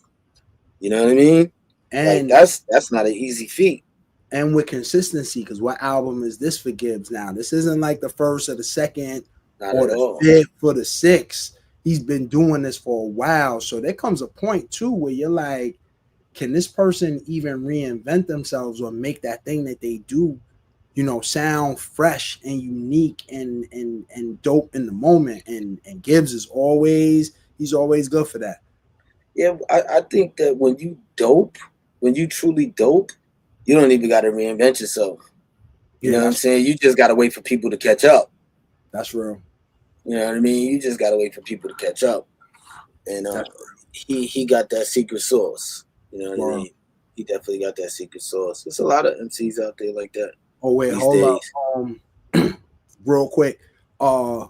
You know what I mean? Like And that's not an easy feat. and with consistency, because what album is this for Gibbs now? This isn't like the first or the second Not or at the all. fifth or the sixth. He's been doing this for a while. So there comes a point too where you're like, can this person even reinvent themselves or make that thing that they do, sound fresh and unique and dope in the moment? And Gibbs is he's always good for that. Yeah, I think that when you truly dope, you don't even got to reinvent yourself. You Yeah, know what I'm that's saying? You just got to wait for people to catch up. that's real. You know what I mean? You just got to wait for people to catch up. And That's he got that secret sauce. You know what I real. mean? He definitely got that secret sauce. There's a lot of MCs out there like that Oh wait, these hold up. days. Real quick. Uh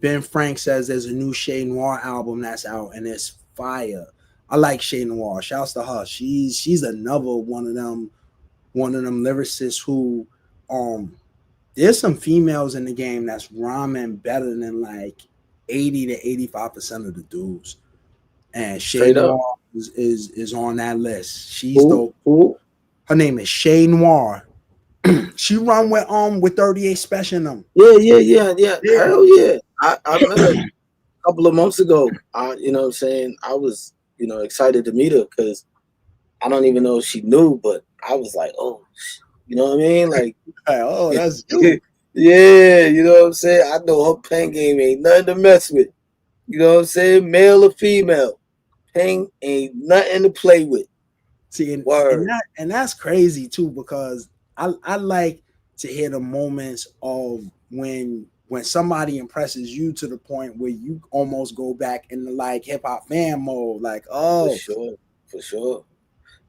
Ben Frank says there's a new Shay Noir album that's out and it's fire. I like Shay Noir. Shouts to her. She's another one of them lyricists who um there's some females in the game that's rhyming better than like 80 to 85% of the dudes. And Shay Straight up. Noir is on that list. She's Who? dope. Who? Her name is Shay Noir. She run with 38 Special in them. Yeah, yeah, yeah, yeah. Yeah. Hell yeah. I met her a couple of months ago. You know what I'm saying? I was, excited to meet her because I don't even know if she knew, but I was like, oh, you know what I mean? Like, Oh, that's you. yeah, you know what I'm saying? I know her pen game ain't nothing to mess with. You know what I'm saying? Male or female, pen ain't nothing to play with. See, and Word. that's crazy too because I like to hear the moments of when somebody impresses you to the point where you almost go back into like hip hop fan mode, like For oh sure. For sure.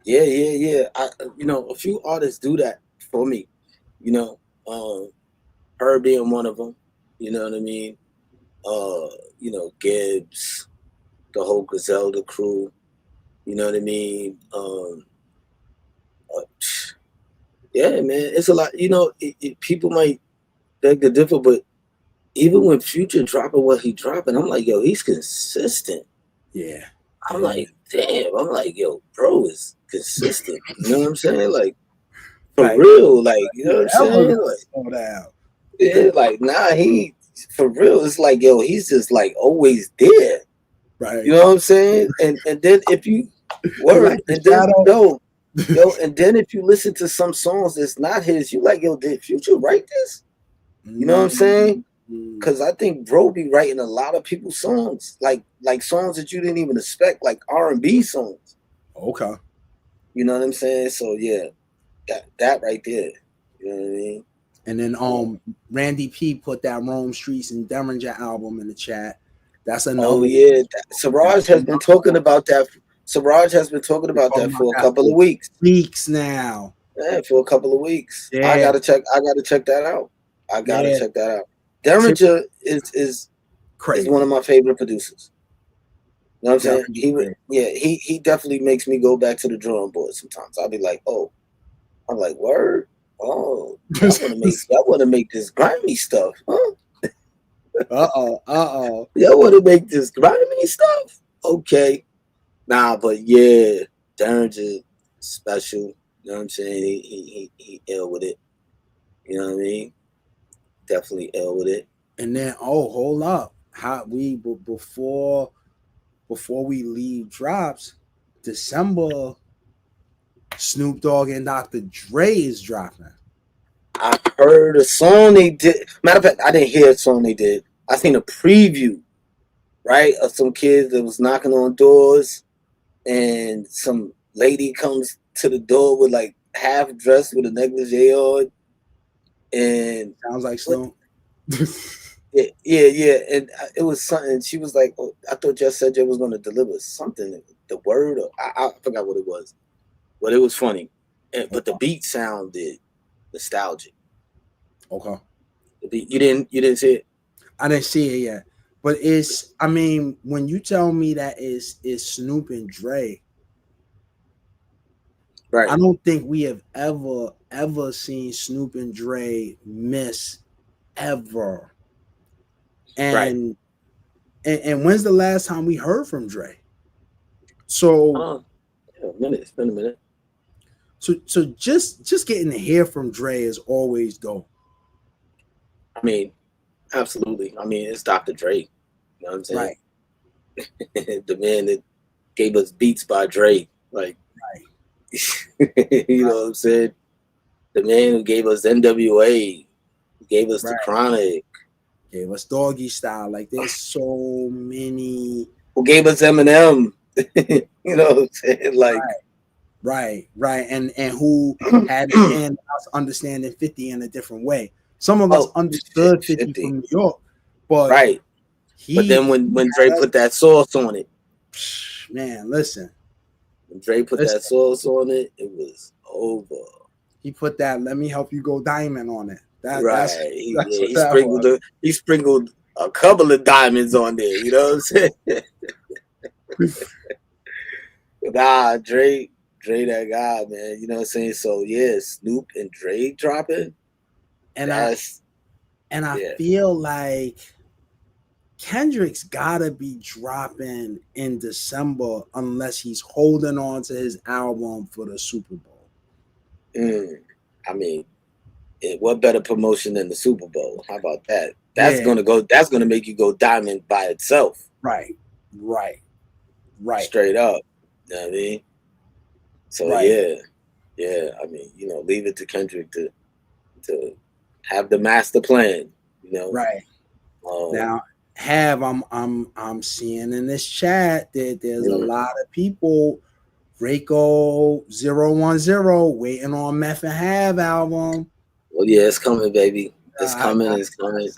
Yeah. A few artists do that for me. You know, her being one of them. You know what I mean? Gibbs, the whole Griselda crew. You know what I mean? Uh, yeah, man, it's a lot. People might beg to differ, but even when Future dropping what he dropping, I'm like, yo, he's consistent. Yeah. I'm like, damn. I'm like, yo, bro is consistent. You know what I'm saying? Like, for Like, real. Like, you know what I'm ever saying? gonna Like, slow down. yeah, like, nah, he for real. It's like, yo, he's just like always there. You Right. know what I'm saying? And then if you Like word, the and then shadow. and then if you listen to some songs that's not his, you like, yo, did Future write this? You know what I'm saying? Mm, Because I think bro be writing a lot of people's songs, like songs that you didn't even expect, like R&B songs. okay. You know what I'm saying? So yeah, that right there. You know what I mean? And then Uh, Randy P put that Rome Streets and Derringer album in the chat. That's oh another one. yeah, That's Siraj has been another talking one. about that. Siraj has been talking We're about talking that about for a that couple for of weeks. weeks now. Yeah, for a couple of weeks. I Yeah, gotta check. I gotta check that out. I gotta yeah. check that out. Tip Derringer is one crazy. of my favorite producers. You know what I'm saying? Derringer He would, crazy. yeah, he definitely makes me go back to the drawing board sometimes. I'll be like, oh, I'm like, word, oh, y'all wanna make this grimy stuff, huh? Uh-oh. Y'all wanna make this grimy stuff? Okay, nah, but yeah, Derringer special. You know what I'm saying? He ill with it. You know what I mean? Definitely ill with it. And then hold up. How we before we leave drops, December Snoop Dogg and Dr. Dre is dropping. I heard a song they did. Matter of fact, I didn't hear a song they did. I seen a preview, right, of some kids that was knocking on doors, and some lady comes to the door with like half dressed with a negligee on, and Sounds like what? Snoop. Yeah, and it was something. She was like, oh, "I thought you said you was going to deliver something, the word, or I forgot what it was, but it was funny. But the Okay. beat sounded nostalgic. Okay. The beat, you didn't see it, I didn't see it yet. But it's I mean, when you tell me that is Snoop and Dre, I right? don't think we have ever seen Snoop and Dre miss ever. Right. And when's the last time we heard from Dre? So Oh, yeah, a minute. It's been a minute. so just getting to hear from Dre is always dope. I mean, absolutely. I mean, it's Dr. Dre. You know what I'm saying? Right, The man that gave us Beats by Dre. Like, right, you know what I'm saying? The man who gave us NWA, who gave us the right. Chronic, Gave us Doggy Style. Like there's so many. who gave us Eminem. You know what I'm saying? Like, Right. And who had and us understanding 50 in a different way. Some of us oh, shit, understood 50 50. from New York, but Right. But he then when Dre had us, put that sauce on it, man, listen. when Dre put that sauce on it, it was over. He put that let me help you go diamond on it. That's Right. that's what He that was. sprinkled a couple of diamonds on there. You know what I'm saying? Nah, Dre, that guy, man. You know what I'm saying? So yeah, Snoop and Dre dropping. And I That's and I yeah. feel like Kendrick's gotta be dropping in December unless he's holding on to his album for the Super Bowl. Mm, I mean, what better promotion than the Super Bowl? How about that? That's Yeah, gonna go. That's gonna make you go diamond by itself, right, right, right, straight up. You know what I mean? So right, yeah. I mean, leave it to Kendrick to have the master plan. You know, right. um, Now, I'm seeing in this chat that there's a mm, lot of people. Rako 010 waiting on Meth and Have album. well, yeah, it's coming, baby. It's I, coming. It's coming.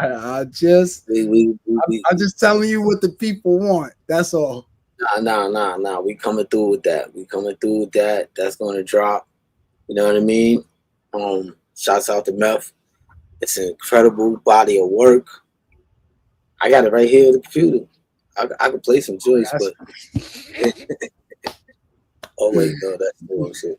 I just we, we, we, we I'm just telling you what the people want. That's all. Nah. We coming through with that. We coming through with that. That's gonna drop. You know what I mean? Shouts out to Meth. It's an incredible body of work. I got it right here on the computer. I could play some joints, but oh wait, no, that's the wrong shit.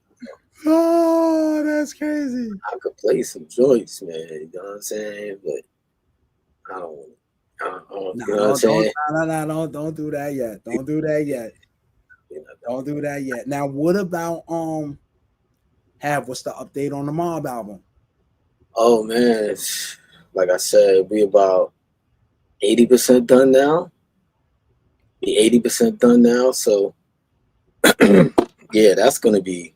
Oh, that's crazy. I could play some joints, man. You know what I'm saying? But I don't want. No, You know what I'm saying? don't do that yet. Don't do that yet. Don't do that yet. Now, what about what's the update on the Mobb album? Oh man, like I said, we about 80% done now. Be 80% done now. So yeah, that's gonna be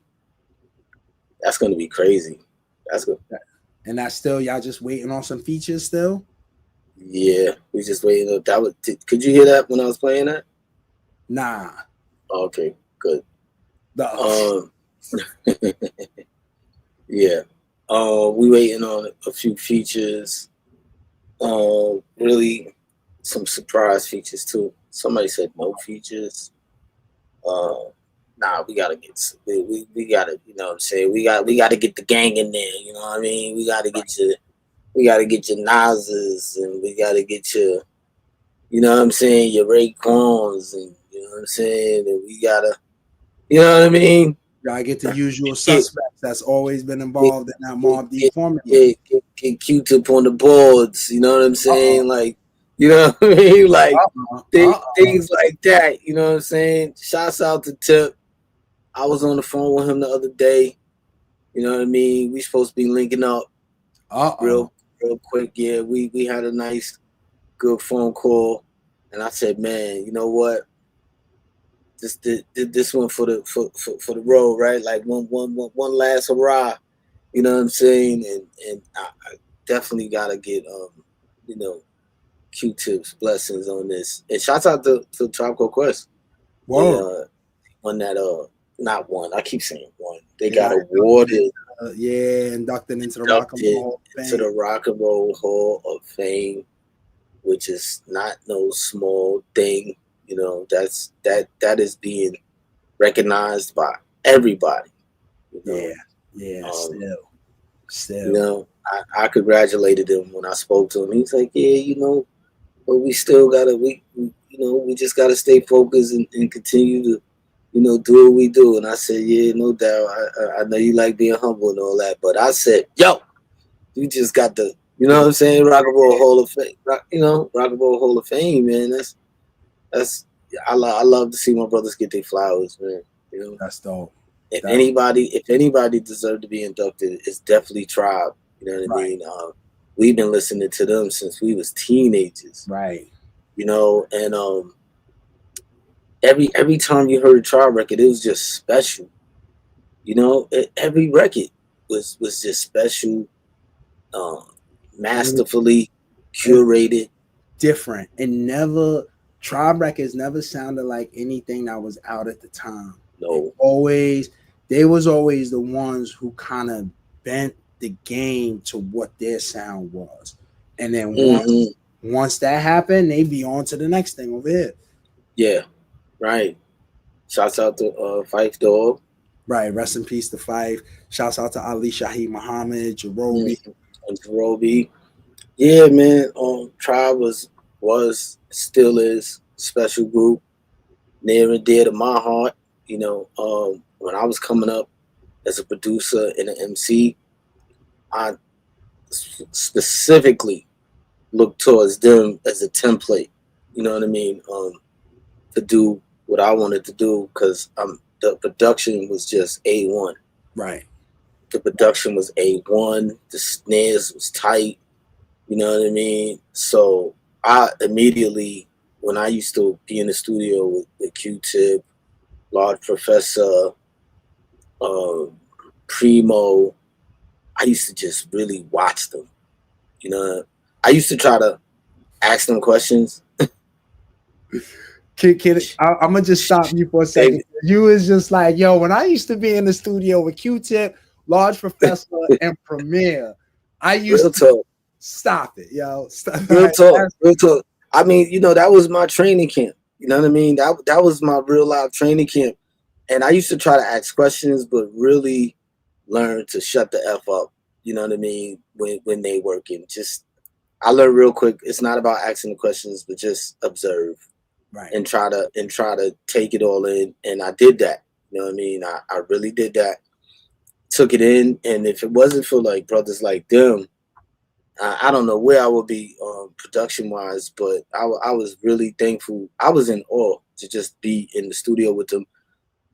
crazy. That's good. And that's still y'all just waiting on some features still? Yeah, we just waiting. That was. Could you hear that when I was playing that? Nah. Okay, good. The Yeah. We waiting on a few features. Really, some surprise features too. Somebody said no features. Nah, we gotta get we gotta, you know what I'm saying, we gotta get the gang in there, you know what I mean? We gotta get your Nas's, and we gotta get your, you know what I'm saying, your Raekwons, and you know what I'm saying, and we gotta, you know what I mean? I get the usual Get, suspects that's alwa's been involved in that Mobb Deep formula. Get Q-Tip on the boards, you know what I'm saying? Like, you know what I mean? Like things like that, you know what I'm saying? Shouts out to Tip. I was on the phone with him the other day. You know what I mean? We supposed to be linking up real quick. Yeah, we had a nice, good phone call, and I said, man, you know what? Just did this one for the road, right? Like one last hurrah. You know what I'm saying? And I definitely gotta get you know, Q-Tip's blessings on this. And shouts out to Tropical Quest. They won that not one. I keep saying one. They got awarded. Inducted into the Rock and Roll Hall of Fame. Into the Rock and Roll Hall of Fame, which is not no small thing. You know, that is being recognized by everybody. You know? Still. You know, I congratulated him when I spoke to him. He's like, yeah, you know, but we still gotta we just gotta stay focused and continue to, you know, do what we do. And I said, yeah, no doubt. I know you like being humble and all that, but I said, yo, you just got the, you know what I'm saying, Rock and Roll Hall of Fame. Rock and Roll Hall of Fame, man. That's I love to see my brothers get their flowers, man. You know, that's dope. If anybody deserved to be inducted, it's definitely Tribe. You know what I mean? We've been listening to them since we was teenagers, right? You know, and every time you heard a Tribe record, it was just special. You know, every record was just special, masterfully curated, different, and never Tribe records never sounded like anything that was out at the time. No, they was always the ones who kind of bent the game to what their sound was, and then once that happened, they be on to the next thing over here. Yeah, right. Shouts out to Fife Dog. Right, rest in peace to Fife. Shouts out to Ali Shaheed Muhammad, Jerobi. Yeah, man. Tribe was still is a special group, near and dear to my heart. You know, when I was coming up as a producer and an MC, I specifically looked towards them as a template. You know what I mean? To do what I wanted to do, because the production was just A1. Right. The production was A1. The snares was tight. You know what I mean? So I immediately, when I used to be in the studio with Q-Tip, Large Professor, Primo, I used to just really watch them. You know, I used to try to ask them questions. Kid, I'm gonna just stop you for a second. You was just like, yo, when I used to be in the studio with Q-Tip, Large Professor, and Premier, I used to stop it, yo. Real talk. I mean, you know, that was my training camp. You know what I mean? That was my real life training camp. And I used to try to ask questions, but really learn to shut the F up. You know what I mean? When they working. Just I learned real quick, it's not about asking the questions, but just observe Right. and try to take it all in. And I did that. You know what I mean? I really did that. Took it in, and if it wasn't for like brothers like them, I don't know where I would be production wise, but I was really thankful. I was in awe to just be in the studio with them.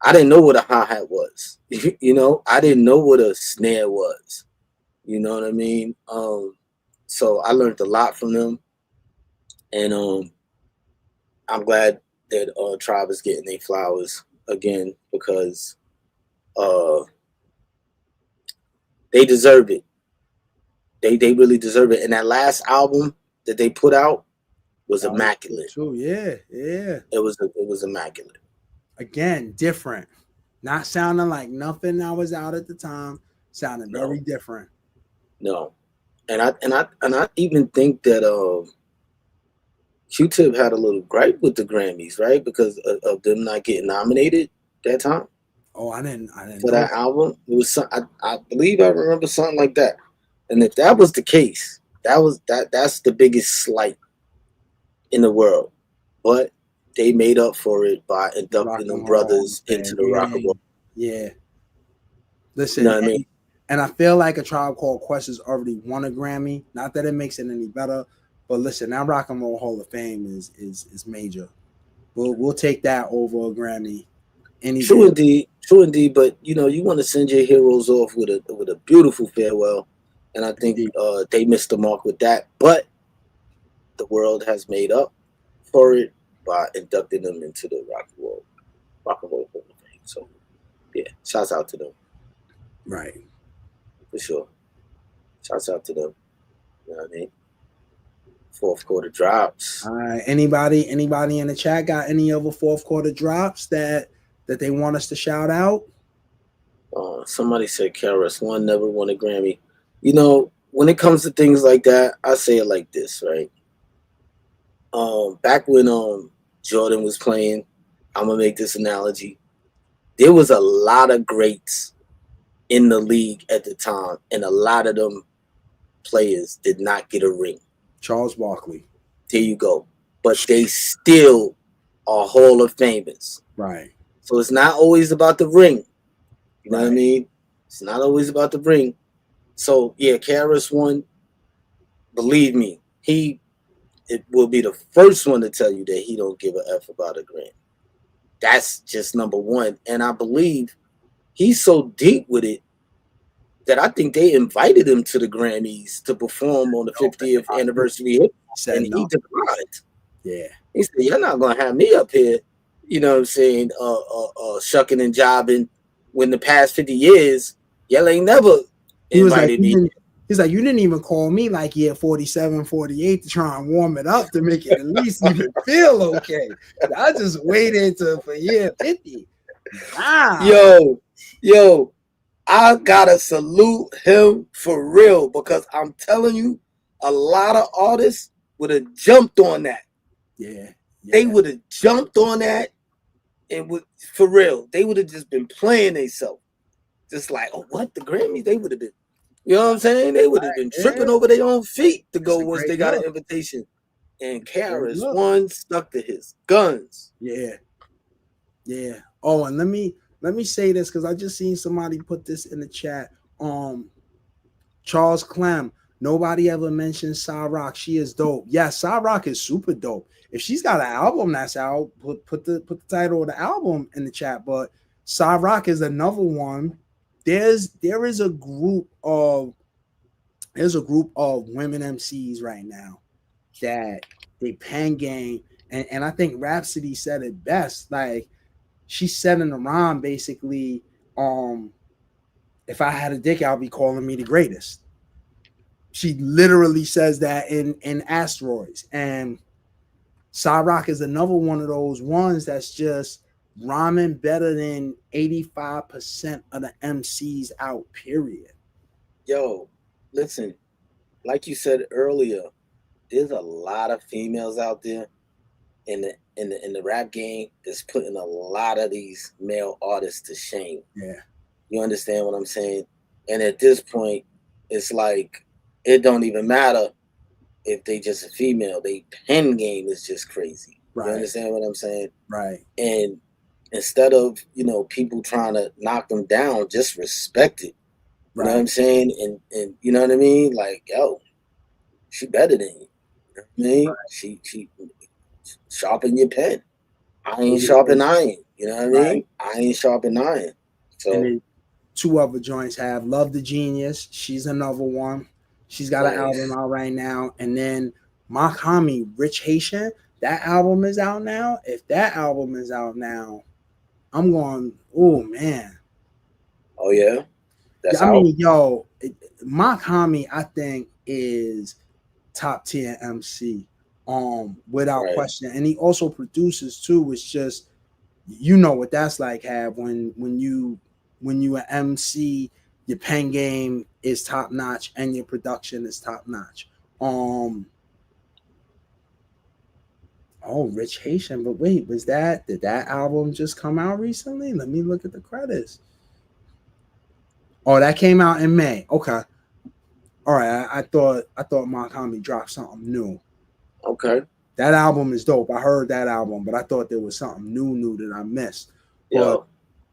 I didn't know what a hi hat was. You know, I didn't know what a snare was. You know what I mean? So I learned a lot from them, and I'm glad that Tribe is getting their flowers again because uh, they deserve it. They really deserve it. And that last album that they put out was That was immaculate. true. Yeah, yeah. It was immaculate. Again, different. Not sounding like nothing that was out at the time. Sounding very No, different. no, and I even think that Q-Tip had a little gripe with the Grammys, right? Because of them not getting nominated that time Oh, I didn't for know that that. album. It was I believe I remember something like that. And if that was the case, that's the biggest slight in the world. But they made up for it by The Rock inducting and them Roll Hall of brothers into Fame. the Rock and Yeah, Roll. yeah. You know Listen, what I mean? and I feel like A Tribe Called Quest has already won a Grammy. Not that it makes it any better, but listen, that Rock and Roll Hall of Fame is major. We'll take that over a Grammy any day. True indeed. But you know, you want to send your heroes off with a beautiful farewell, and I think Indeed. they missed the mark with that. But the world has made up for it by inducting them into the Rock and Roll Hall of Fame. So yeah, shouts out to them Right. for sure. Shouts out to them. You know what I mean? Fourth quarter drops. All right. Anybody in the chat got any other fourth quarter drops that they want us to shout out? Somebody said KRS One never won a Grammy. You know, when it comes to things like that, I say it like this, right? Back when Jordan was playing, I'm gonna make this analogy. There was a lot of greats in the league at the time, and a lot of them players did not get a ring. Charles Barkley. There you go. But they still are Hall of Famers. Right. So it's not always about the ring. You know what I Right. mean? It's not always about the ring. So yeah, KRS One, believe me, it will be the first one to tell you that he don't give a F about a Grammy. That's just number one. And I believe he's so deep with it that I think they invited him to the Grammys to perform on the No, 50th anniversary hit, he said and he no. declined. Yeah. He said, "You're not gonna have me up here, you know what I'm saying, shucking and jiving when the past 50 years, y'all ain't never He was like, invited me." he's like, you didn't even call me like year 47, 48 to try and warm it up to make it at least even feel okay. I just waited for year 50. Wow. Yo, I gotta salute him for real because I'm telling you, a lot of artists would have jumped on that. Yeah. They Yeah. would have jumped on that and would for real. They would have just been playing themselves. Just like, oh, what the Grammys? They would have been, you know what I'm saying? They would have been Yeah. tripping over their own feet to It's go a once great they got an look. invitation. And It's a great Karis look. One stuck to his guns. Yeah. Yeah. Oh, and let me say this because I just seen somebody put this in the chat. Charles Clem. Nobody ever mentioned Cyrock. She is dope. Yeah, Cyrock is super dope. If she's got an album that's out, put the title of the album in the chat. But Cyrock is another one. There is a group of women MCs right now that they pen game, and I think Rhapsody said it best. Like she's setting the rhyme basically. If I had a dick, I'll be calling me the greatest. She literally says that in Asteroids. And Cyrock is another one of those ones that's just rhyming better than 85% of the MCs out, period. Yo, listen, like you said earlier, there's a lot of females out there in the rap game is putting a lot of these male artists to shame. Yeah. You understand what I'm saying? And at this point, it's like it don't even matter if they just a female. They pen game is just crazy. You Right. understand what I'm saying? Right. And instead of people trying to knock them down, just respect it. You know what Right. I'm saying? And you know what I mean? Like, yo, she better than you. You know what I mean? She sharpen your pen. I ain't sharpen iron. You know what I Right. mean? I ain't sharpen iron. And So then two other joints have Love the Genius. She's another one. She's got an album nice. out right now. And then Makami, Rich Haitian, that album is out now. If that album is out now, I'm going, oh man. Oh yeah, Yeah, that's I out. mean, yo, Makami, I think, is top tier MC, without Right. question. And he also produces too. It's just, you know what that's like, have when you an MC, your pen game is top notch and your production is top notch. Um oh, Rich Haitian, but wait, did that album just come out recently? Let me look at the credits. Oh, that came out in May. Okay. All right. I thought Monkami dropped something new. Okay. That album is dope. I heard that album, but I thought there was something new that I missed. But Yo,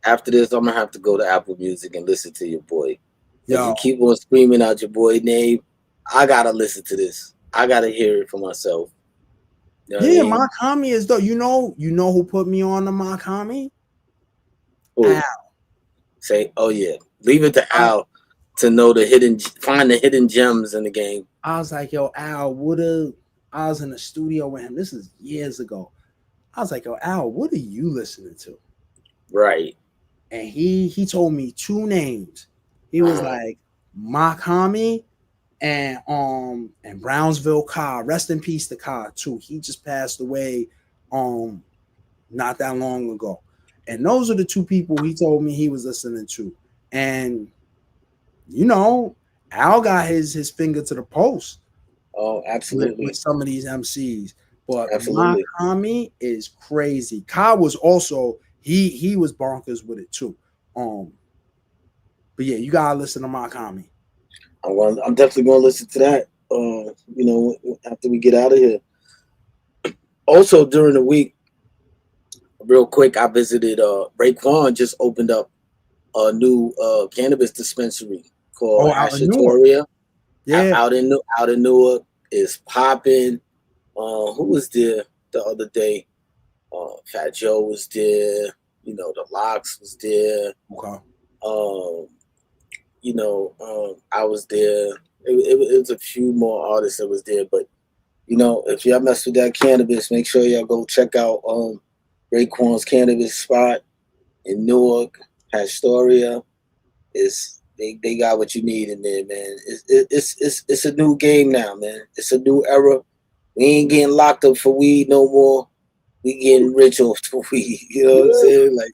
after this, I'm gonna have to go to Apple Music and listen to your boy. If yo, you keep on screaming out your boy name, I gotta listen to this. I gotta hear it for myself. You know what I yeah, mean? Monkami is dope. You know who put me on the Monkami? Oh, Al. say, oh yeah, leave it to Al to know find the hidden gems in the game. I was like, yo, Al, I was in the studio with him. This is years ago. I was like, yo, Al, what are you listening to? Right. And he told me two names. He was Uh-huh. like Makami and Brownsville Ka. Rest in peace to Ka too. He just passed away not that long ago. And those are the two people he told me he was listening to. And Al got his finger to the pulse Oh, with absolutely, some of these MCs. But absolutely. Makami is crazy. Ka was also he was bonkers with it too. Um, but yeah, you gotta listen to Makami. I'm definitely gonna listen to that. After we get out of here. Also during the week, real quick, I visited. Raekwon just opened up a new cannabis dispensary called Oh, out in Newark. Hashatoria Yeah. out in Newark. Is popping. Who was there the other day? Fat Joe was there. The Locks was there. Okay. Um, I was there. It was a few more artists that was there, but if y'all mess with that cannabis, make sure y'all go check out Raekwon's cannabis spot in Newark, Astoria. They got what you need in there, man. It's a new game now, man. It's a new era. We ain't getting locked up for weed no more. We getting rich off the weed. You know what I'm saying? Like,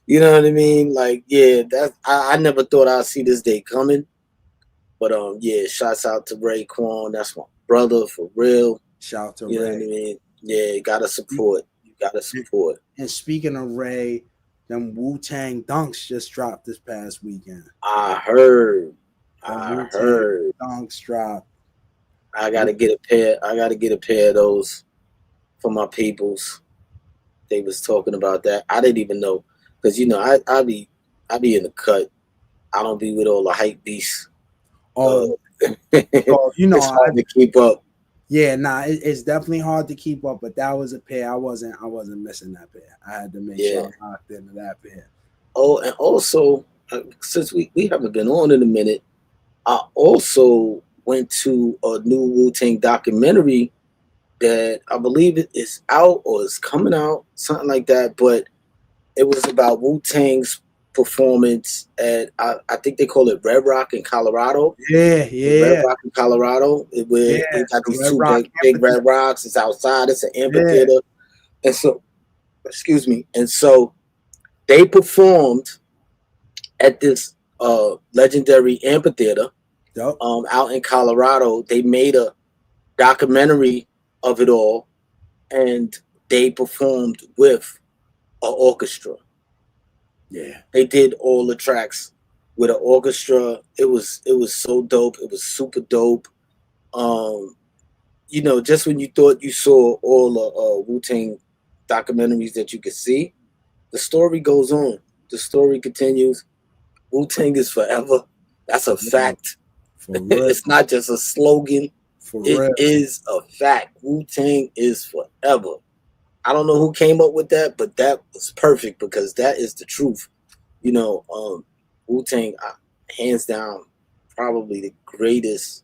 you know what I mean? Like, yeah, I never thought I'd see this day coming. But yeah, shouts out to Raekwon. That's my brother for real. Shout out to You know what I Ray. mean? Yeah, you gotta support. You gotta support. And speaking of Ray, them Wu-Tang Dunks just dropped this past weekend. I heard. Them I Wu-Tang heard. Dunks dropped. I gotta get a pair. I gotta get a pair of those for my peoples. They was talking about that. I didn't even know because I be in the cut. I don't be with all the hype beasts. Uh, Oh, so it's hard to keep up. yeah, nah, it's definitely hard to keep up, but that was a pair. I wasn't missing that pair. I had to make sure Yeah. I locked into that pair. Oh, and also since we haven't been on in a minute, I also went to a new Wu Tang documentary that I believe it is out or is coming out, something like that. But it was about Wu Tang's performance at I think they call it Red Rock in Colorado. Yeah, In Red yeah, Rock in Colorado, yeah. where they got The these Red two Rock big red Amphitheater. rocks. It's outside. It's an Yeah. amphitheater, and so excuse me. And so they performed at this legendary amphitheater Yep. out in Colorado. They made a documentary of it all, and they performed with an orchestra. Yeah. They did all the tracks with an orchestra. It was so dope. It was super dope. Um, you know, just when you thought you saw all the Wu-Tang documentaries that you could see, the story goes on. The story continues. Wu-Tang is forever. That's For a real. fact. For real. It's not just a slogan. For It real. is a fact. Wu-Tang is forever. I don't know who came up with that, but that was perfect because that is the truth. You know, Wu-Tang, hands down, probably the greatest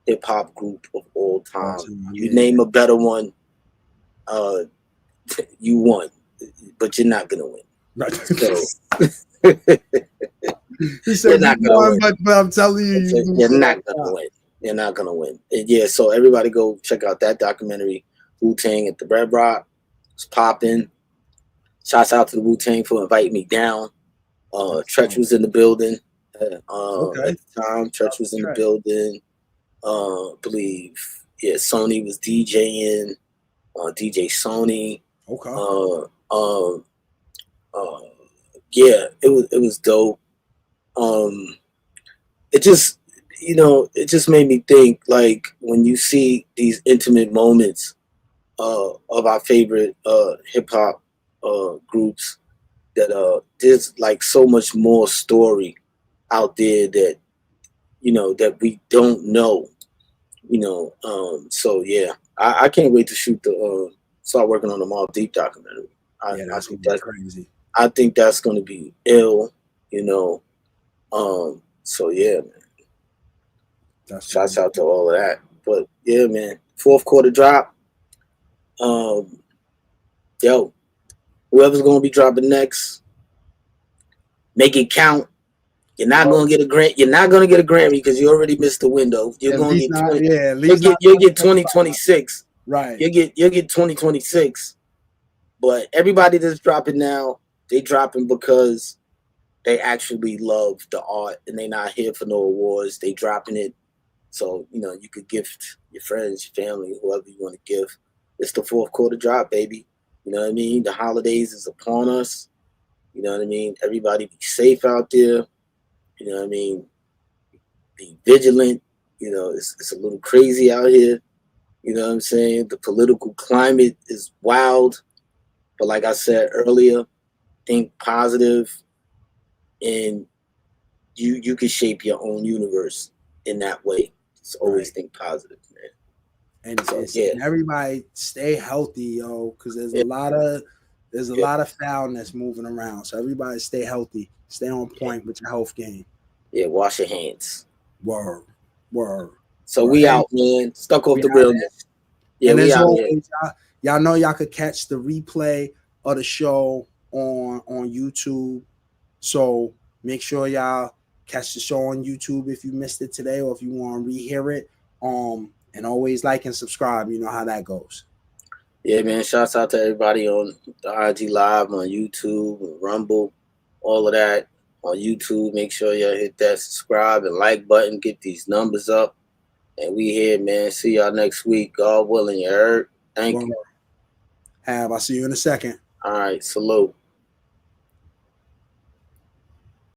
hip hop group of all time. You Yeah. name a better one, uh, you won, but you're not gonna win. Right. So He you're said you not gonna won, win. but I'm telling you, you You're lose. not gonna win. You're not gonna win. And yeah, so everybody go check out that documentary, Wu-Tang at the Red Rock. It's popping. Shouts out to the Wu-Tang for inviting me down. Tretch was in the building at Okay. the time. Tretch was in the Tretch. building. I believe, yeah, Sony was DJing. DJ Sony. Okay. Uh, um, uh, yeah, it was dope. Um, it just, you know, it just made me think, like, when you see these intimate moments of our favorite hip hop groups, that there's like so much more story out there that, you know, that we don't know, you know. So yeah, I can't wait to shoot the start working on the Mobb Deep documentary. Yeah, I that's think gonna be that's crazy. I think that's going to be ill, you know. So yeah, man. That's gonna Shouts be. out to all of that. But yeah, man, fourth quarter drop. Um, yo, whoever's going to be dropping next, make it count. You're not Well, going to get a grant. You're not going to get a Grammy because you already missed the window. You're at going to least get not. 20. Yeah, at least not You'll get 2025. 2026. Right. You'll get 2026. But everybody that's dropping now, they dropping because they actually love the art and they not here for no awards. They dropping it so, you know, you could gift your friends, your family, whoever you want to give. It's the fourth quarter drop, baby. You know what I mean? The holidays is upon us. You know what I mean? Everybody be safe out there. You know what I mean? Be vigilant. You know, it's a little crazy out here. You know what I'm saying? The political climate is wild. But like I said earlier, think positive and you can shape your own universe in that way. Just always Right. think positive, man. And So yeah, and everybody stay healthy, yo, because yeah, there's a yeah, lot of foulness moving around. So everybody stay healthy, stay on yeah, point with your health game. yeah. Wash your hands. Word, word. So Well, we hey, out, man. Stuck off we the out. realness. Yeah, And we as out here. always, y'all know y'all could catch the replay of the show on YouTube. So make sure y'all catch the show on YouTube if you missed it today or if you want to rehear it. And always like and subscribe. You know how that goes. Yeah, man. Shouts out to everybody on the IG Live, on YouTube, Rumble, all of that on YouTube. Make sure y'all hit that subscribe and like button. Get these numbers up. And we here, man. See y'all next week. God willing, you heard. Thank Well, you. I'll see you in a second. All right. Salute.